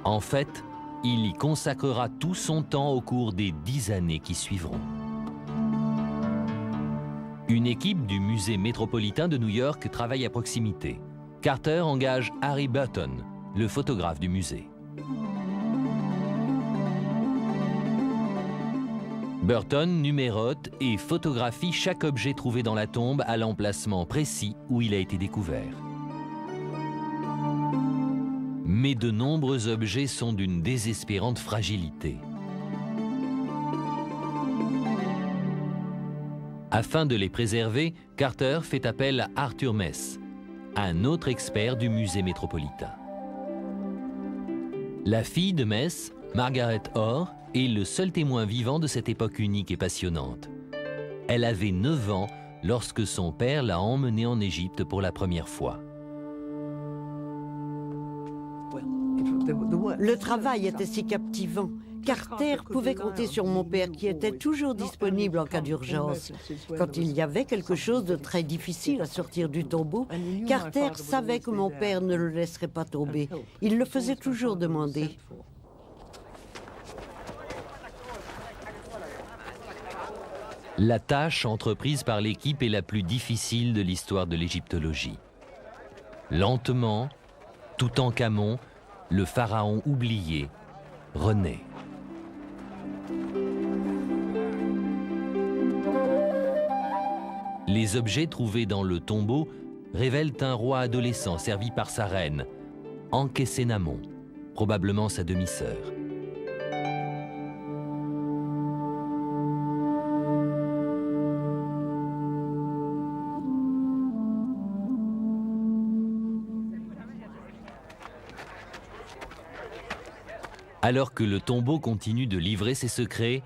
[SPEAKER 1] En fait, il y consacrera tout son temps au cours des 10 années qui suivront. Une équipe du musée métropolitain de New York travaille à proximité. Carter engage Harry Burton, le photographe du musée. Burton numérote et photographie chaque objet trouvé dans la tombe à l'emplacement précis où il a été découvert. Mais de nombreux objets sont d'une désespérante fragilité. Afin de les préserver, Carter fait appel à Arthur Mess, un autre expert du musée métropolitain. La fille de Mess, Margaret Orr, est le seul témoin vivant de cette époque unique et passionnante. Elle avait 9 ans lorsque son père l'a emmenée en Égypte pour la première fois.
[SPEAKER 8] Le travail était si captivant. Carter pouvait compter sur mon père qui était toujours disponible en cas d'urgence. Quand il y avait quelque chose de très difficile à sortir du tombeau, Carter savait que mon père ne le laisserait pas tomber. Il le faisait toujours demander.
[SPEAKER 1] La tâche entreprise par l'équipe est la plus difficile de l'histoire de l'égyptologie. Lentement, Toutankhamon, le pharaon oublié, renaît. Les objets trouvés dans le tombeau révèlent un roi adolescent servi par sa reine, Ankhésénamon, probablement sa demi-sœur. Alors que le tombeau continue de livrer ses secrets,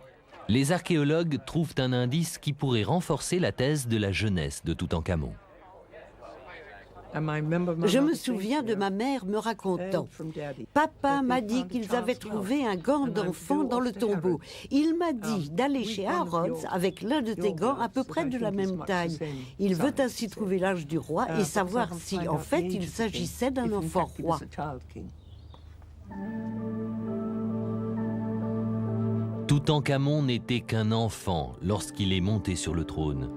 [SPEAKER 1] les archéologues trouvent un indice qui pourrait renforcer la thèse de la jeunesse de Toutankhamon.
[SPEAKER 8] Je me souviens de ma mère me racontant. Papa m'a dit qu'ils avaient trouvé un gant d'enfant dans le tombeau. Il m'a dit d'aller chez Harrods avec l'un de tes gants à peu près de la même taille. Il veut ainsi trouver l'âge du roi et savoir si, en fait, il s'agissait d'un enfant roi.
[SPEAKER 1] Toutankhamon n'était qu'un enfant lorsqu'il est monté sur le trône.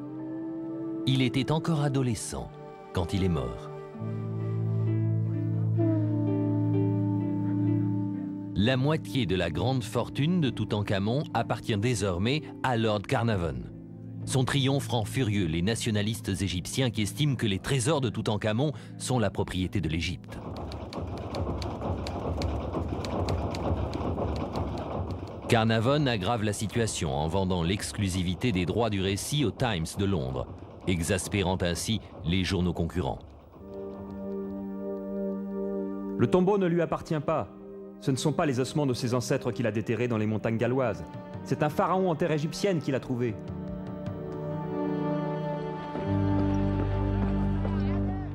[SPEAKER 1] Il était encore adolescent quand il est mort. La moitié de la grande fortune de Toutankhamon appartient désormais à Lord Carnarvon. Son triomphe rend furieux les nationalistes égyptiens qui estiment que les trésors de Toutankhamon sont la propriété de l'Égypte. Carnarvon aggrave la situation en vendant l'exclusivité des droits du récit au Times de Londres, exaspérant ainsi les journaux concurrents.
[SPEAKER 9] Le tombeau ne lui appartient pas. Ce ne sont pas les ossements de ses ancêtres qu'il a déterrés dans les montagnes galloises. C'est un pharaon en terre égyptienne qui l'a trouvé.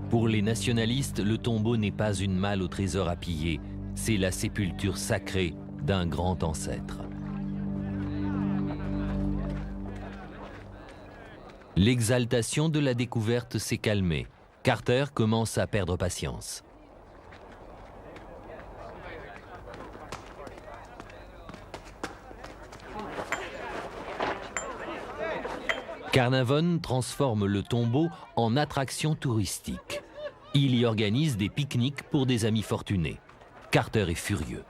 [SPEAKER 1] Pour les nationalistes, le tombeau n'est pas une malle au trésor à piller, c'est la sépulture sacrée d'un grand ancêtre. L'exaltation de la découverte s'est calmée. Carter commence à perdre patience. Carnarvon transforme le tombeau en attraction touristique. Il y organise des pique-niques pour des amis fortunés. Carter est furieux.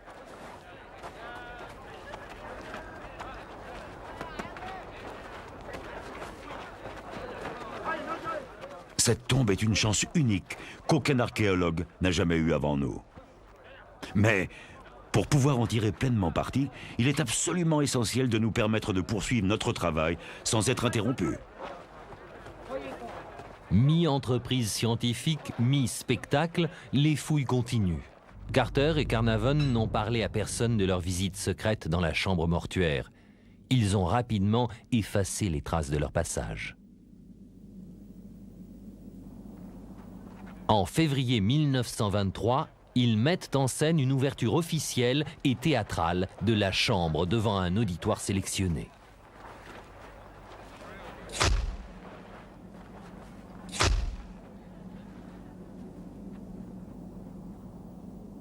[SPEAKER 6] Cette tombe est une chance unique qu'aucun archéologue n'a jamais eue avant nous. Mais pour pouvoir en tirer pleinement parti, il est absolument essentiel de nous permettre de poursuivre notre travail sans être interrompus.
[SPEAKER 1] Mi-entreprise scientifique, mi-spectacle, les fouilles continuent. Carter et Carnarvon n'ont parlé à personne de leur visite secrète dans la chambre mortuaire. Ils ont rapidement effacé les traces de leur passage. En février 1923, ils mettent en scène une ouverture officielle et théâtrale de la chambre devant un auditoire sélectionné.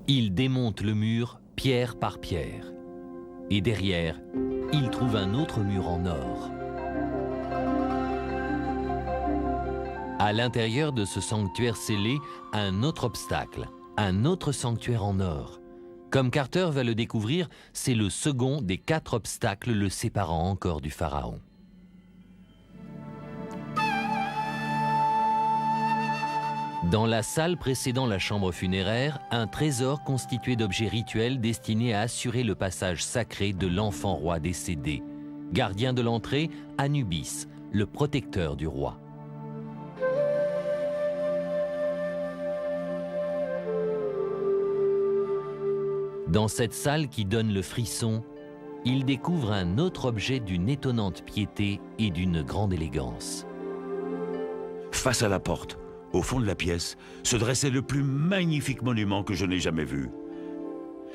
[SPEAKER 1] Ils démontent le mur pierre par pierre. Et derrière, ils trouvent un autre mur en or. À l'intérieur de ce sanctuaire scellé, un autre obstacle, un autre sanctuaire en or. Comme Carter va le découvrir, c'est le second des 4 obstacles le séparant encore du pharaon. Dans la salle précédant la chambre funéraire, un trésor constitué d'objets rituels destinés à assurer le passage sacré de l'enfant roi décédé. Gardien de l'entrée, Anubis, le protecteur du roi. Dans cette salle qui donne le frisson, il découvre un autre objet d'une étonnante piété et d'une grande élégance.
[SPEAKER 6] Face à la porte, au fond de la pièce, se dressait le plus magnifique monument que je n'ai jamais vu.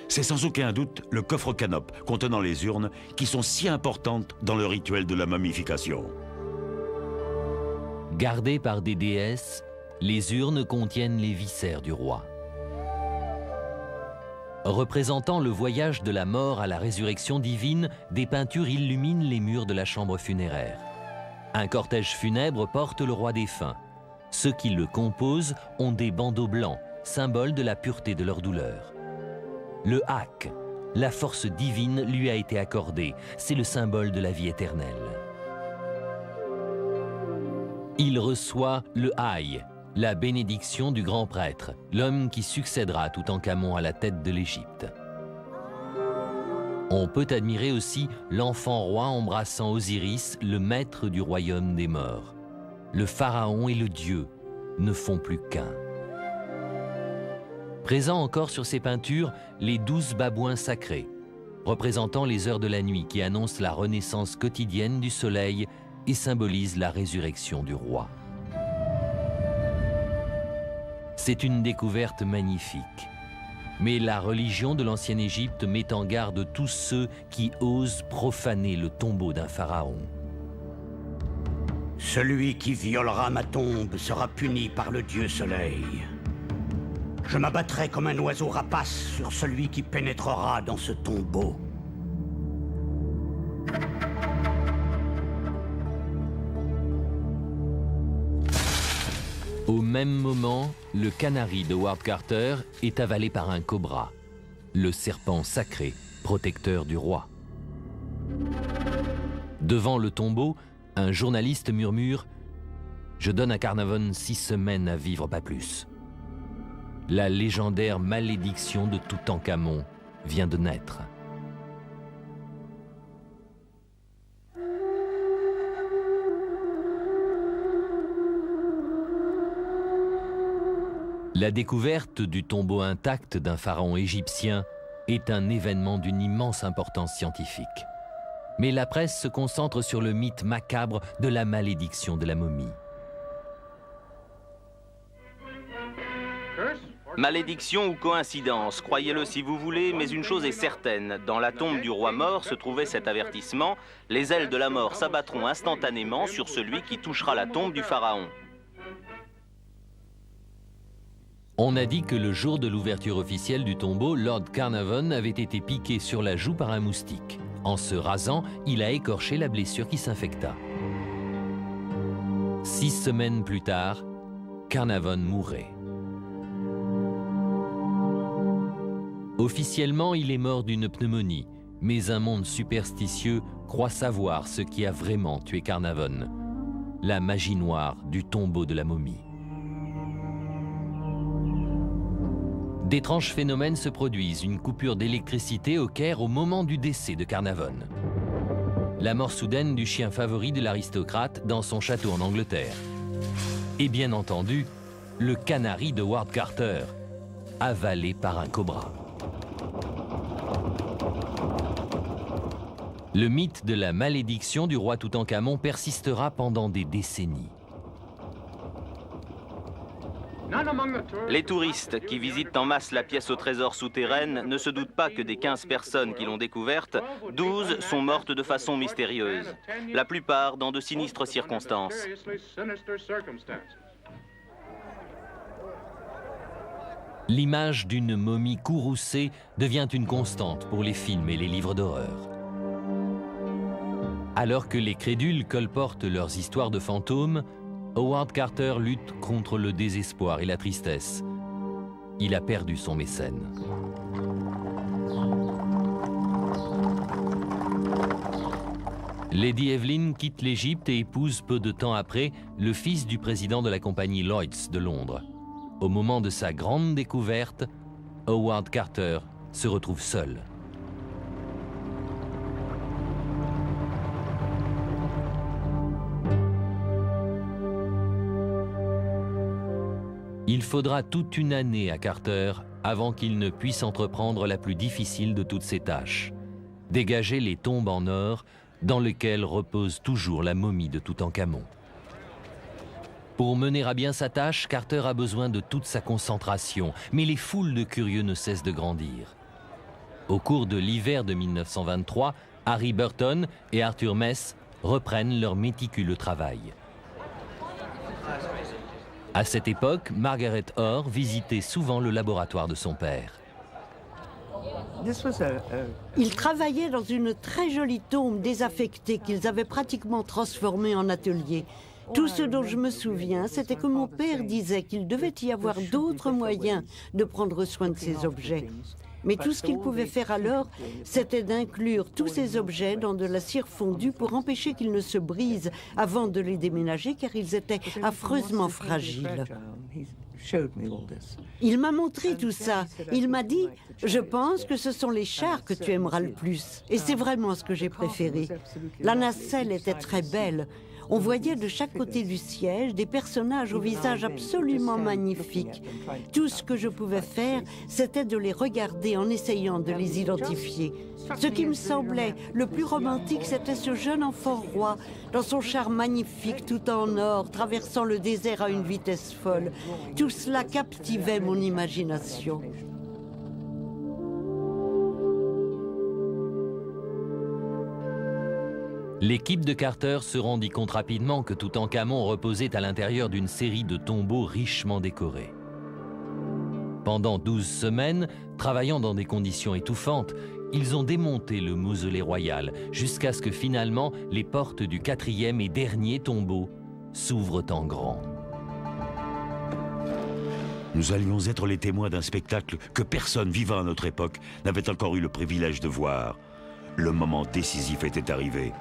[SPEAKER 6] C'est sans aucun doute le coffre canope contenant les urnes qui sont si importantes dans le rituel de la momification.
[SPEAKER 1] Gardées par des déesses, les urnes contiennent les viscères du roi. Représentant le voyage de la mort à la résurrection divine, des peintures illuminent les murs de la chambre funéraire. Un cortège funèbre porte le roi défunt. Ceux qui le composent ont des bandeaux blancs, symbole de la pureté de leur douleur. Le hak, la force divine lui a été accordée, c'est le symbole de la vie éternelle. Il reçoit le haï, la bénédiction du grand prêtre, l'homme qui succédera à Toutankhamon à la tête de l'Égypte. On peut admirer aussi l'enfant roi embrassant Osiris, le maître du royaume des morts. Le pharaon et le dieu ne font plus qu'un. Présents encore sur ces peintures, les 12 babouins sacrés, représentant les heures de la nuit qui annoncent la renaissance quotidienne du soleil et symbolisent la résurrection du roi. C'est une découverte magnifique. Mais la religion de l'ancienne Égypte met en garde tous ceux qui osent profaner le tombeau d'un pharaon.
[SPEAKER 10] Celui qui violera ma tombe sera puni par le dieu soleil. Je m'abattrai comme un oiseau rapace sur celui qui pénétrera dans ce tombeau.
[SPEAKER 1] Au même moment, le canari de Howard Carter est avalé par un cobra, le serpent sacré, protecteur du roi. Devant le tombeau, un journaliste murmure « Je donne à Carnarvon 6 semaines à vivre, pas plus ». La légendaire malédiction de Toutankhamon vient de naître. La découverte du tombeau intact d'un pharaon égyptien est un événement d'une immense importance scientifique. Mais la presse se concentre sur le mythe macabre de la malédiction de la momie.
[SPEAKER 11] Malédiction ou coïncidence, croyez-le si vous voulez, mais une chose est certaine. Dans la tombe du roi mort se trouvait cet avertissement: les ailes de la mort s'abattront instantanément sur celui qui touchera la tombe du pharaon.
[SPEAKER 1] On a dit que le jour de l'ouverture officielle du tombeau, Lord Carnarvon avait été piqué sur la joue par un moustique. En se rasant, il a écorché la blessure qui s'infecta. 6 semaines plus tard, Carnarvon mourait. Officiellement, il est mort d'une pneumonie, mais un monde superstitieux croit savoir ce qui a vraiment tué Carnarvon: la magie noire du tombeau de la momie. D'étranges phénomènes se produisent, une coupure d'électricité au Caire au moment du décès de Carnarvon. La mort soudaine du chien favori de l'aristocrate dans son château en Angleterre. Et bien entendu, le canari de Howard Carter, avalé par un cobra. Le mythe de la malédiction du roi Toutankhamon persistera pendant des décennies.
[SPEAKER 11] Les touristes qui visitent en masse la pièce au trésor souterraine ne se doutent pas que des 15 personnes qui l'ont découverte, 12 sont mortes de façon mystérieuse, la plupart dans de sinistres circonstances.
[SPEAKER 1] L'image d'une momie courroucée devient une constante pour les films et les livres d'horreur. Alors que les crédules colportent leurs histoires de fantômes, Howard Carter lutte contre le désespoir et la tristesse. Il a perdu son mécène. Lady Evelyn quitte l'Égypte et épouse peu de temps après le fils du président de la compagnie Lloyd's de Londres. Au moment de sa grande découverte, Howard Carter se retrouve seul. Il faudra toute une année à Carter avant qu'il ne puisse entreprendre la plus difficile de toutes ses tâches: dégager les tombes en or dans lesquelles repose toujours la momie de Toutankhamon. Pour mener à bien sa tâche, Carter a besoin de toute sa concentration, mais les foules de curieux ne cessent de grandir. Au cours de l'hiver de 1923, Harry Burton et Arthur Mess reprennent leur méticuleux travail. À cette époque, Margaret Orr visitait souvent le laboratoire de son père.
[SPEAKER 8] Ils travaillaient dans une très jolie tombe désaffectée qu'ils avaient pratiquement transformée en atelier. Tout ce dont je me souviens, c'était que mon père disait qu'il devait y avoir d'autres moyens de prendre soin de ces objets. Mais tout ce qu'il pouvait faire alors, c'était d'inclure tous ces objets dans de la cire fondue pour empêcher qu'ils ne se brisent avant de les déménager, car ils étaient affreusement fragiles. Il m'a montré tout ça. Il m'a dit: « Je pense que ce sont les chars que tu aimeras le plus. » Et c'est vraiment ce que j'ai préféré. La nacelle était très belle. On voyait de chaque côté du siège des personnages au visage absolument magnifiques. Tout ce que je pouvais faire, c'était de les regarder en essayant de les identifier. Ce qui me semblait le plus romantique, c'était ce jeune enfant roi, dans son char magnifique tout en or, traversant le désert à une vitesse folle. Tout cela captivait mon imagination.
[SPEAKER 1] L'équipe de Carter se rendit compte rapidement que Toutankhamon reposait à l'intérieur d'une série de tombeaux richement décorés. Pendant 12 semaines, travaillant dans des conditions étouffantes, ils ont démonté le mausolée royal jusqu'à ce que finalement les portes du 4e et dernier tombeau s'ouvrent en grand.
[SPEAKER 6] Nous allions être les témoins d'un spectacle que personne vivant à notre époque n'avait encore eu le privilège de voir. Le moment décisif était arrivé.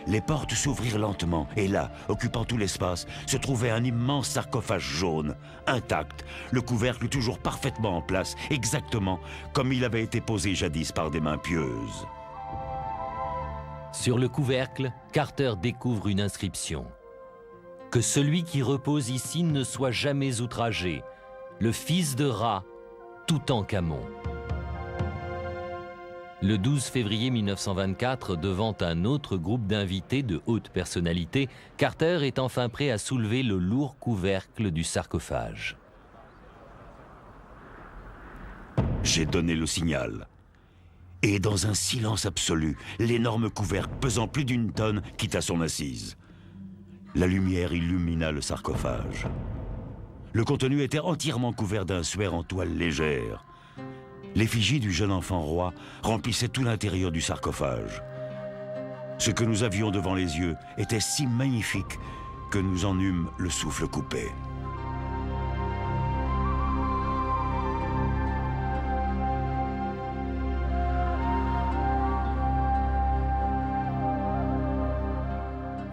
[SPEAKER 6] Les portes s'ouvrirent lentement, et là, occupant tout l'espace, se trouvait un immense sarcophage jaune, intact, le couvercle toujours parfaitement en place, exactement comme il avait été posé jadis par des mains pieuses.
[SPEAKER 1] Sur le couvercle, Carter découvre une inscription: « Que celui qui repose ici ne soit jamais outragé. le fils de Ra, Toutankhamon. Le 12 février 1924, devant un autre groupe d'invités de haute personnalité, Carter est enfin prêt à soulever le lourd couvercle du sarcophage.
[SPEAKER 6] J'ai donné le signal. Et dans un silence absolu, l'énorme couvercle pesant plus d'1 tonne quitta son assise. La lumière illumina le sarcophage. Le contenu était entièrement couvert d'un suaire en toile légère. L'effigie du jeune enfant roi remplissait tout l'intérieur du sarcophage. Ce que nous avions devant les yeux était si magnifique que nous en eûmes le souffle coupé.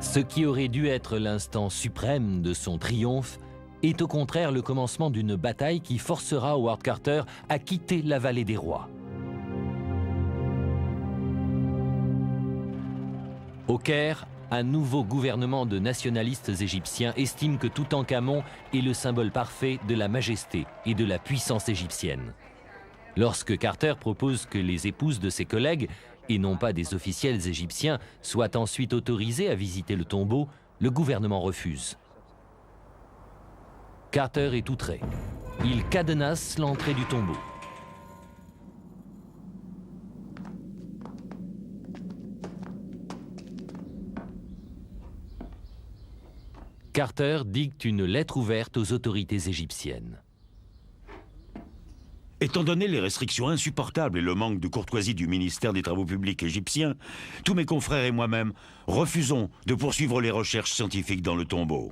[SPEAKER 1] Ce qui aurait dû être l'instant suprême de son triomphe est au contraire le commencement d'une bataille qui forcera Howard Carter à quitter la vallée des rois. Au Caire, un nouveau gouvernement de nationalistes égyptiens estime que Toutankhamon est le symbole parfait de la majesté et de la puissance égyptienne. Lorsque Carter propose que les épouses de ses collègues, et non pas des officiels égyptiens, soient ensuite autorisées à visiter le tombeau, le gouvernement refuse. Carter est outré. Il cadenasse l'entrée du tombeau. Carter dicte une lettre ouverte aux autorités égyptiennes.
[SPEAKER 6] Étant donné les restrictions insupportables et le manque de courtoisie du ministère des Travaux publics égyptien, tous mes confrères et moi-même refusons de poursuivre les recherches scientifiques dans le tombeau.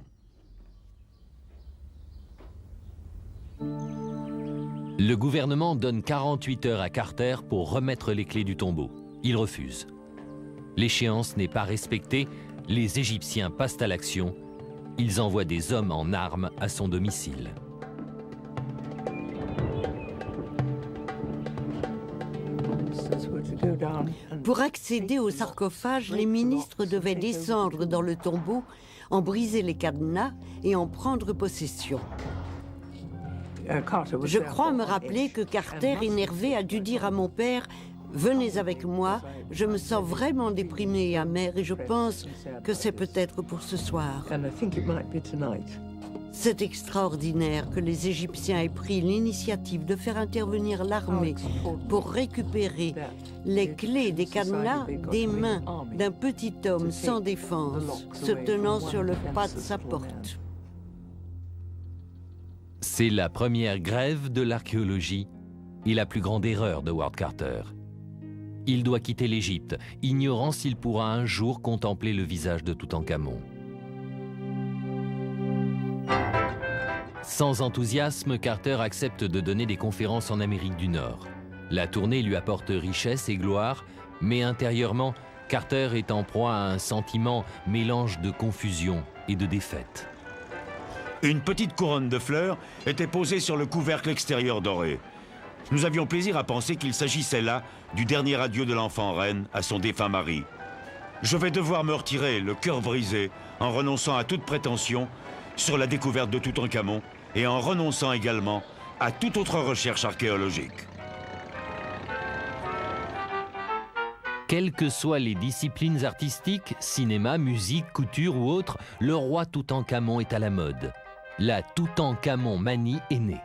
[SPEAKER 1] Le gouvernement donne 48 heures à Carter pour remettre les clés du tombeau. Il refuse. L'échéance n'est pas respectée, les Égyptiens passent à l'action. Ils envoient des hommes en armes à son domicile.
[SPEAKER 8] Pour accéder au sarcophage, les ministres devaient descendre dans le tombeau, en briser les cadenas et en prendre possession. Je crois me rappeler que Carter, énervé, a dû dire à mon père « Venez avec moi, je me sens vraiment déprimé et amer et je pense que c'est peut-être pour ce soir. » C'est extraordinaire que les Égyptiens aient pris l'initiative de faire intervenir l'armée pour récupérer les clés des cadenas des mains d'un petit homme sans défense, se tenant sur le pas de sa porte.
[SPEAKER 1] C'est la première grève de l'archéologie et la plus grande erreur de Howard Carter. Il doit quitter l'Égypte, ignorant s'il pourra un jour contempler le visage de Toutankhamon. Sans enthousiasme, Carter accepte de donner des conférences en Amérique du Nord. La tournée lui apporte richesse et gloire, mais intérieurement, Carter est en proie à un sentiment mélange de confusion et de défaite.
[SPEAKER 6] Une petite couronne de fleurs était posée sur le couvercle extérieur doré. Nous avions plaisir à penser qu'il s'agissait là du dernier adieu de l'enfant reine à son défunt mari. Je vais devoir me retirer, le cœur brisé, en renonçant à toute prétention sur la découverte de Toutankhamon et en renonçant également à toute autre recherche archéologique.
[SPEAKER 1] Quelles que soient les disciplines artistiques, cinéma, musique, couture ou autre, le roi Toutankhamon est à la mode. La Toutankhamon manie est née.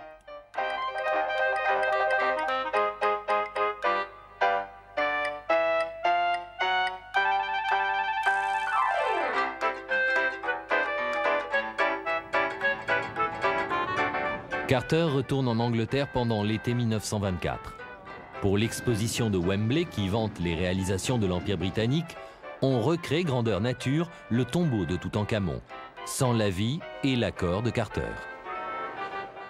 [SPEAKER 1] Carter retourne en Angleterre pendant l'été 1924. Pour l'exposition de Wembley qui vante les réalisations de l'Empire britannique, on recrée grandeur nature le tombeau de Toutankhamon, sans l'avis et l'accord de Carter.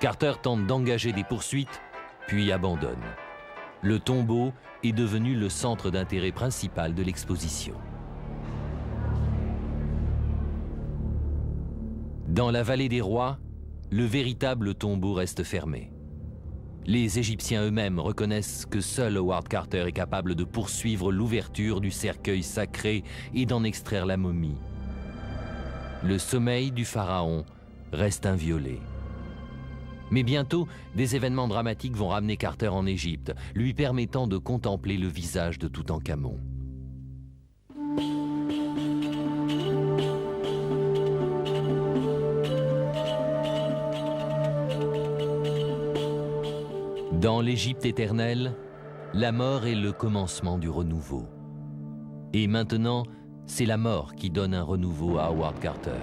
[SPEAKER 1] Carter tente d'engager des poursuites, puis abandonne. Le tombeau est devenu le centre d'intérêt principal de l'exposition. Dans la vallée des rois, le véritable tombeau reste fermé. Les Égyptiens eux-mêmes reconnaissent que seul Howard Carter est capable de poursuivre l'ouverture du cercueil sacré et d'en extraire la momie. Le sommeil du pharaon reste inviolé. Mais bientôt, des événements dramatiques vont ramener Carter en Égypte, lui permettant de contempler le visage de Toutankhamon. Dans l'Égypte éternelle, la mort est le commencement du renouveau. Et maintenant, c'est la mort qui donne un renouveau à Howard Carter.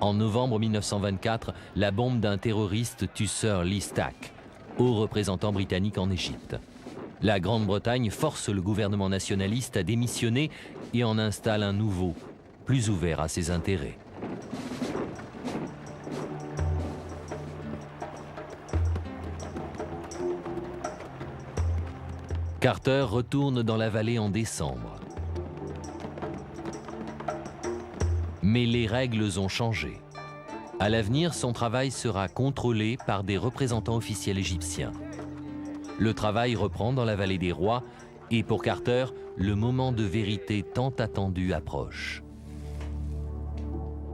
[SPEAKER 1] En novembre 1924, la bombe d'un terroriste tue Sir Lee Stack, haut représentant britannique en Égypte. La Grande-Bretagne force le gouvernement nationaliste à démissionner et en installe un nouveau, plus ouvert à ses intérêts. Carter retourne dans la vallée en décembre. Mais les règles ont changé. À l'avenir, son travail sera contrôlé par des représentants officiels égyptiens. Le travail reprend dans la vallée des rois et pour Carter, le moment de vérité tant attendu approche.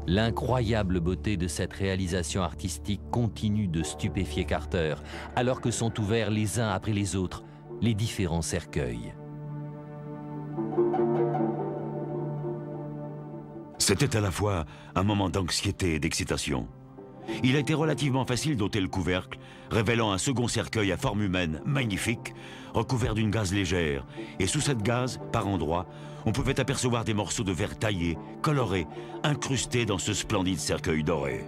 [SPEAKER 1] L'incroyable beauté de cette réalisation artistique continue de stupéfier Carter, alors que sont ouverts les uns après les autres les différents cercueils.
[SPEAKER 6] C'était à la fois un moment d'anxiété et d'excitation. Il a été relativement facile d'ôter le couvercle, révélant un second cercueil à forme humaine magnifique, recouvert d'une gaze légère. Et sous cette gaze, par endroits, on pouvait apercevoir des morceaux de verre taillés, colorés, incrustés dans ce splendide cercueil doré.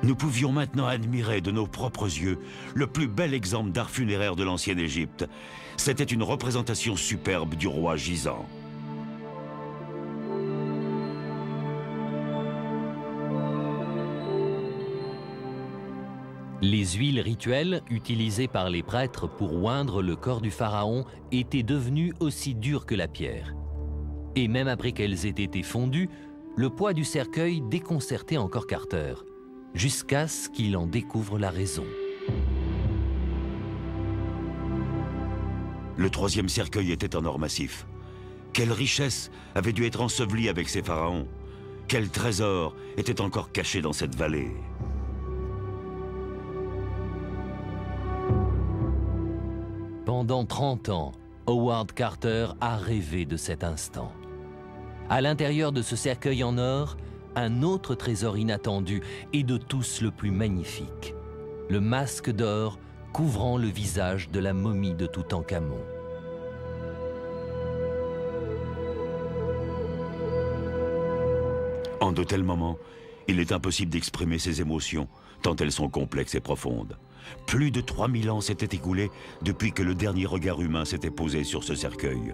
[SPEAKER 6] Nous pouvions maintenant admirer de nos propres yeux le plus bel exemple d'art funéraire de l'ancienne Égypte. C'était une représentation superbe du roi gisant.
[SPEAKER 1] Les huiles rituelles utilisées par les prêtres pour oindre le corps du pharaon étaient devenues aussi dures que la pierre. Et même après qu'elles aient été fondues, le poids du cercueil déconcertait encore Carter, jusqu'à ce qu'il en découvre la raison.
[SPEAKER 6] Le troisième cercueil était en or massif. Quelle richesse avait dû être ensevelie avec ces pharaons! Quel trésor était encore caché dans cette vallée!
[SPEAKER 1] Pendant 30 ans, Howard Carter a rêvé de cet instant. À l'intérieur de ce cercueil en or, un autre trésor inattendu et de tous le plus magnifique, le masque d'or couvrant le visage de la momie de Toutankhamon.
[SPEAKER 6] En de tels moments, il est impossible d'exprimer ses émotions, tant elles sont complexes et profondes. Plus de 3000 ans s'étaient écoulés depuis que le dernier regard humain s'était posé sur ce cercueil.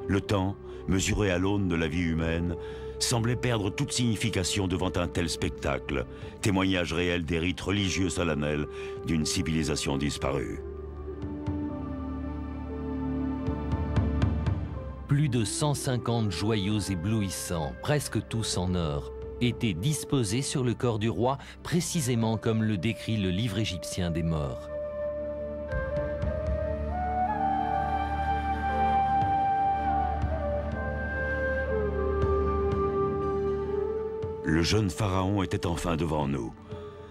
[SPEAKER 6] Le temps, mesuré à l'aune de la vie humaine, semblait perdre toute signification devant un tel spectacle, témoignage réel des rites religieux solennels d'une civilisation disparue.
[SPEAKER 1] Plus de 150 joyaux éblouissants, presque tous en or, étaient disposés sur le corps du roi, précisément comme le décrit le livre égyptien des morts.
[SPEAKER 6] Le jeune pharaon était enfin devant nous,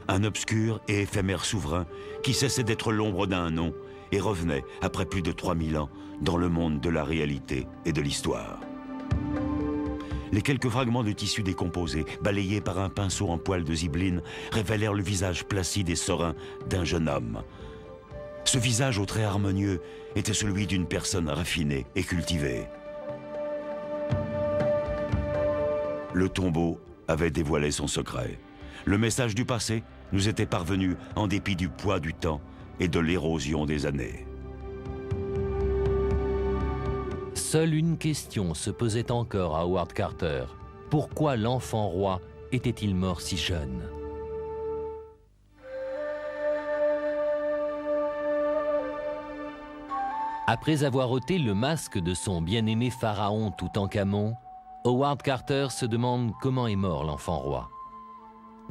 [SPEAKER 6] un obscur et éphémère souverain qui cessait d'être l'ombre d'un nom et revenait, après plus de 3000 ans, dans le monde de la réalité et de l'histoire. Les quelques fragments de tissu décomposés, balayés par un pinceau en poil de zibeline, révélèrent le visage placide et serein d'un jeune homme. Ce visage aux traits harmonieux était celui d'une personne raffinée et cultivée. Le tombeau avait dévoilé son secret. Le message du passé nous était parvenu en dépit du poids du temps et de l'érosion des années.
[SPEAKER 1] Seule une question se posait encore à Howard Carter. Pourquoi l'enfant roi était-il mort si jeune? Après avoir ôté le masque de son bien-aimé pharaon Toutankhamon, Howard Carter se demande comment est mort l'enfant roi.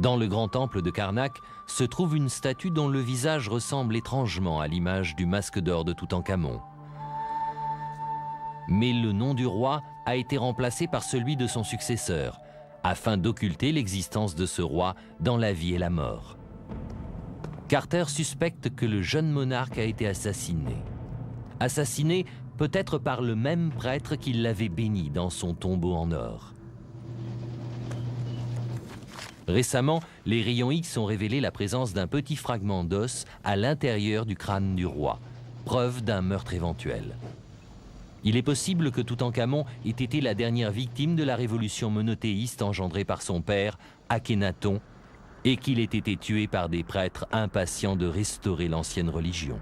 [SPEAKER 1] Dans le grand temple de Karnak se trouve une statue dont le visage ressemble étrangement à l'image du masque d'or de Toutankhamon. Mais le nom du roi a été remplacé par celui de son successeur, afin d'occulter l'existence de ce roi dans la vie et la mort. Carter suspecte que le jeune monarque a été assassiné. Assassiné peut-être par le même prêtre qui l'avait béni dans son tombeau en or. Récemment, les rayons X ont révélé la présence d'un petit fragment d'os à l'intérieur du crâne du roi, preuve d'un meurtre éventuel. Il est possible que Toutankhamon ait été la dernière victime de la révolution monothéiste engendrée par son père, Akhenaton, et qu'il ait été tué par des prêtres impatients de restaurer l'ancienne religion.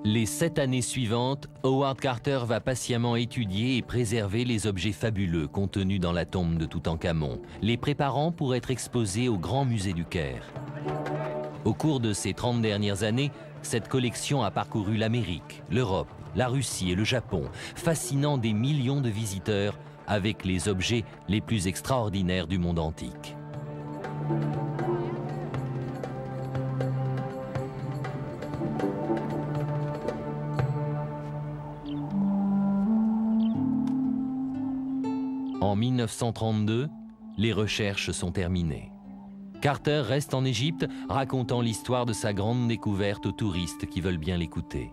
[SPEAKER 1] Les 7 années suivantes, Howard Carter va patiemment étudier et préserver les objets fabuleux contenus dans la tombe de Toutankhamon, les préparant pour être exposés au Grand Musée du Caire. Au cours de ces 30 dernières années, cette collection a parcouru l'Amérique, l'Europe, la Russie et le Japon, fascinant des millions de visiteurs avec les objets les plus extraordinaires du monde antique. En 1932, les recherches sont terminées. Carter reste en Égypte, racontant l'histoire de sa grande découverte aux touristes qui veulent bien l'écouter.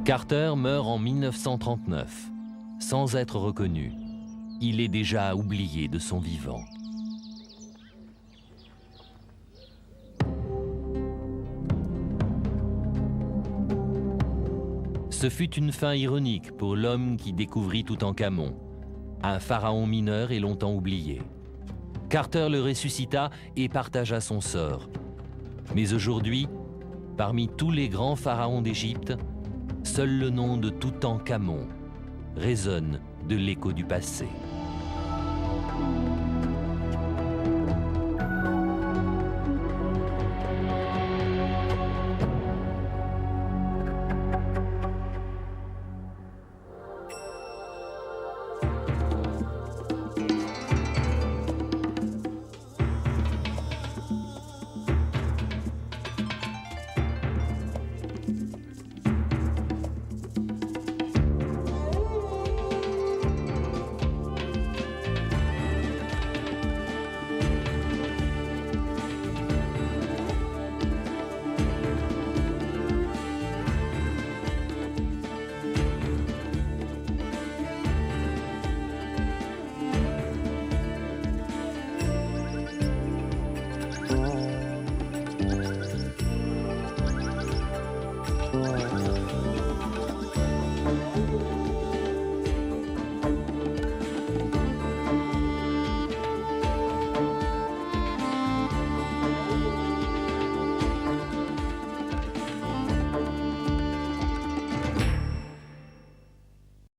[SPEAKER 1] Carter meurt en 1939, sans être reconnu. Il est déjà oublié de son vivant. Ce fut une fin ironique pour l'homme qui découvrit Toutankhamon, un pharaon mineur et longtemps oublié. Carter le ressuscita et partagea son sort. Mais aujourd'hui, parmi tous les grands pharaons d'Égypte, seul le nom de Toutankhamon résonne de l'écho du passé.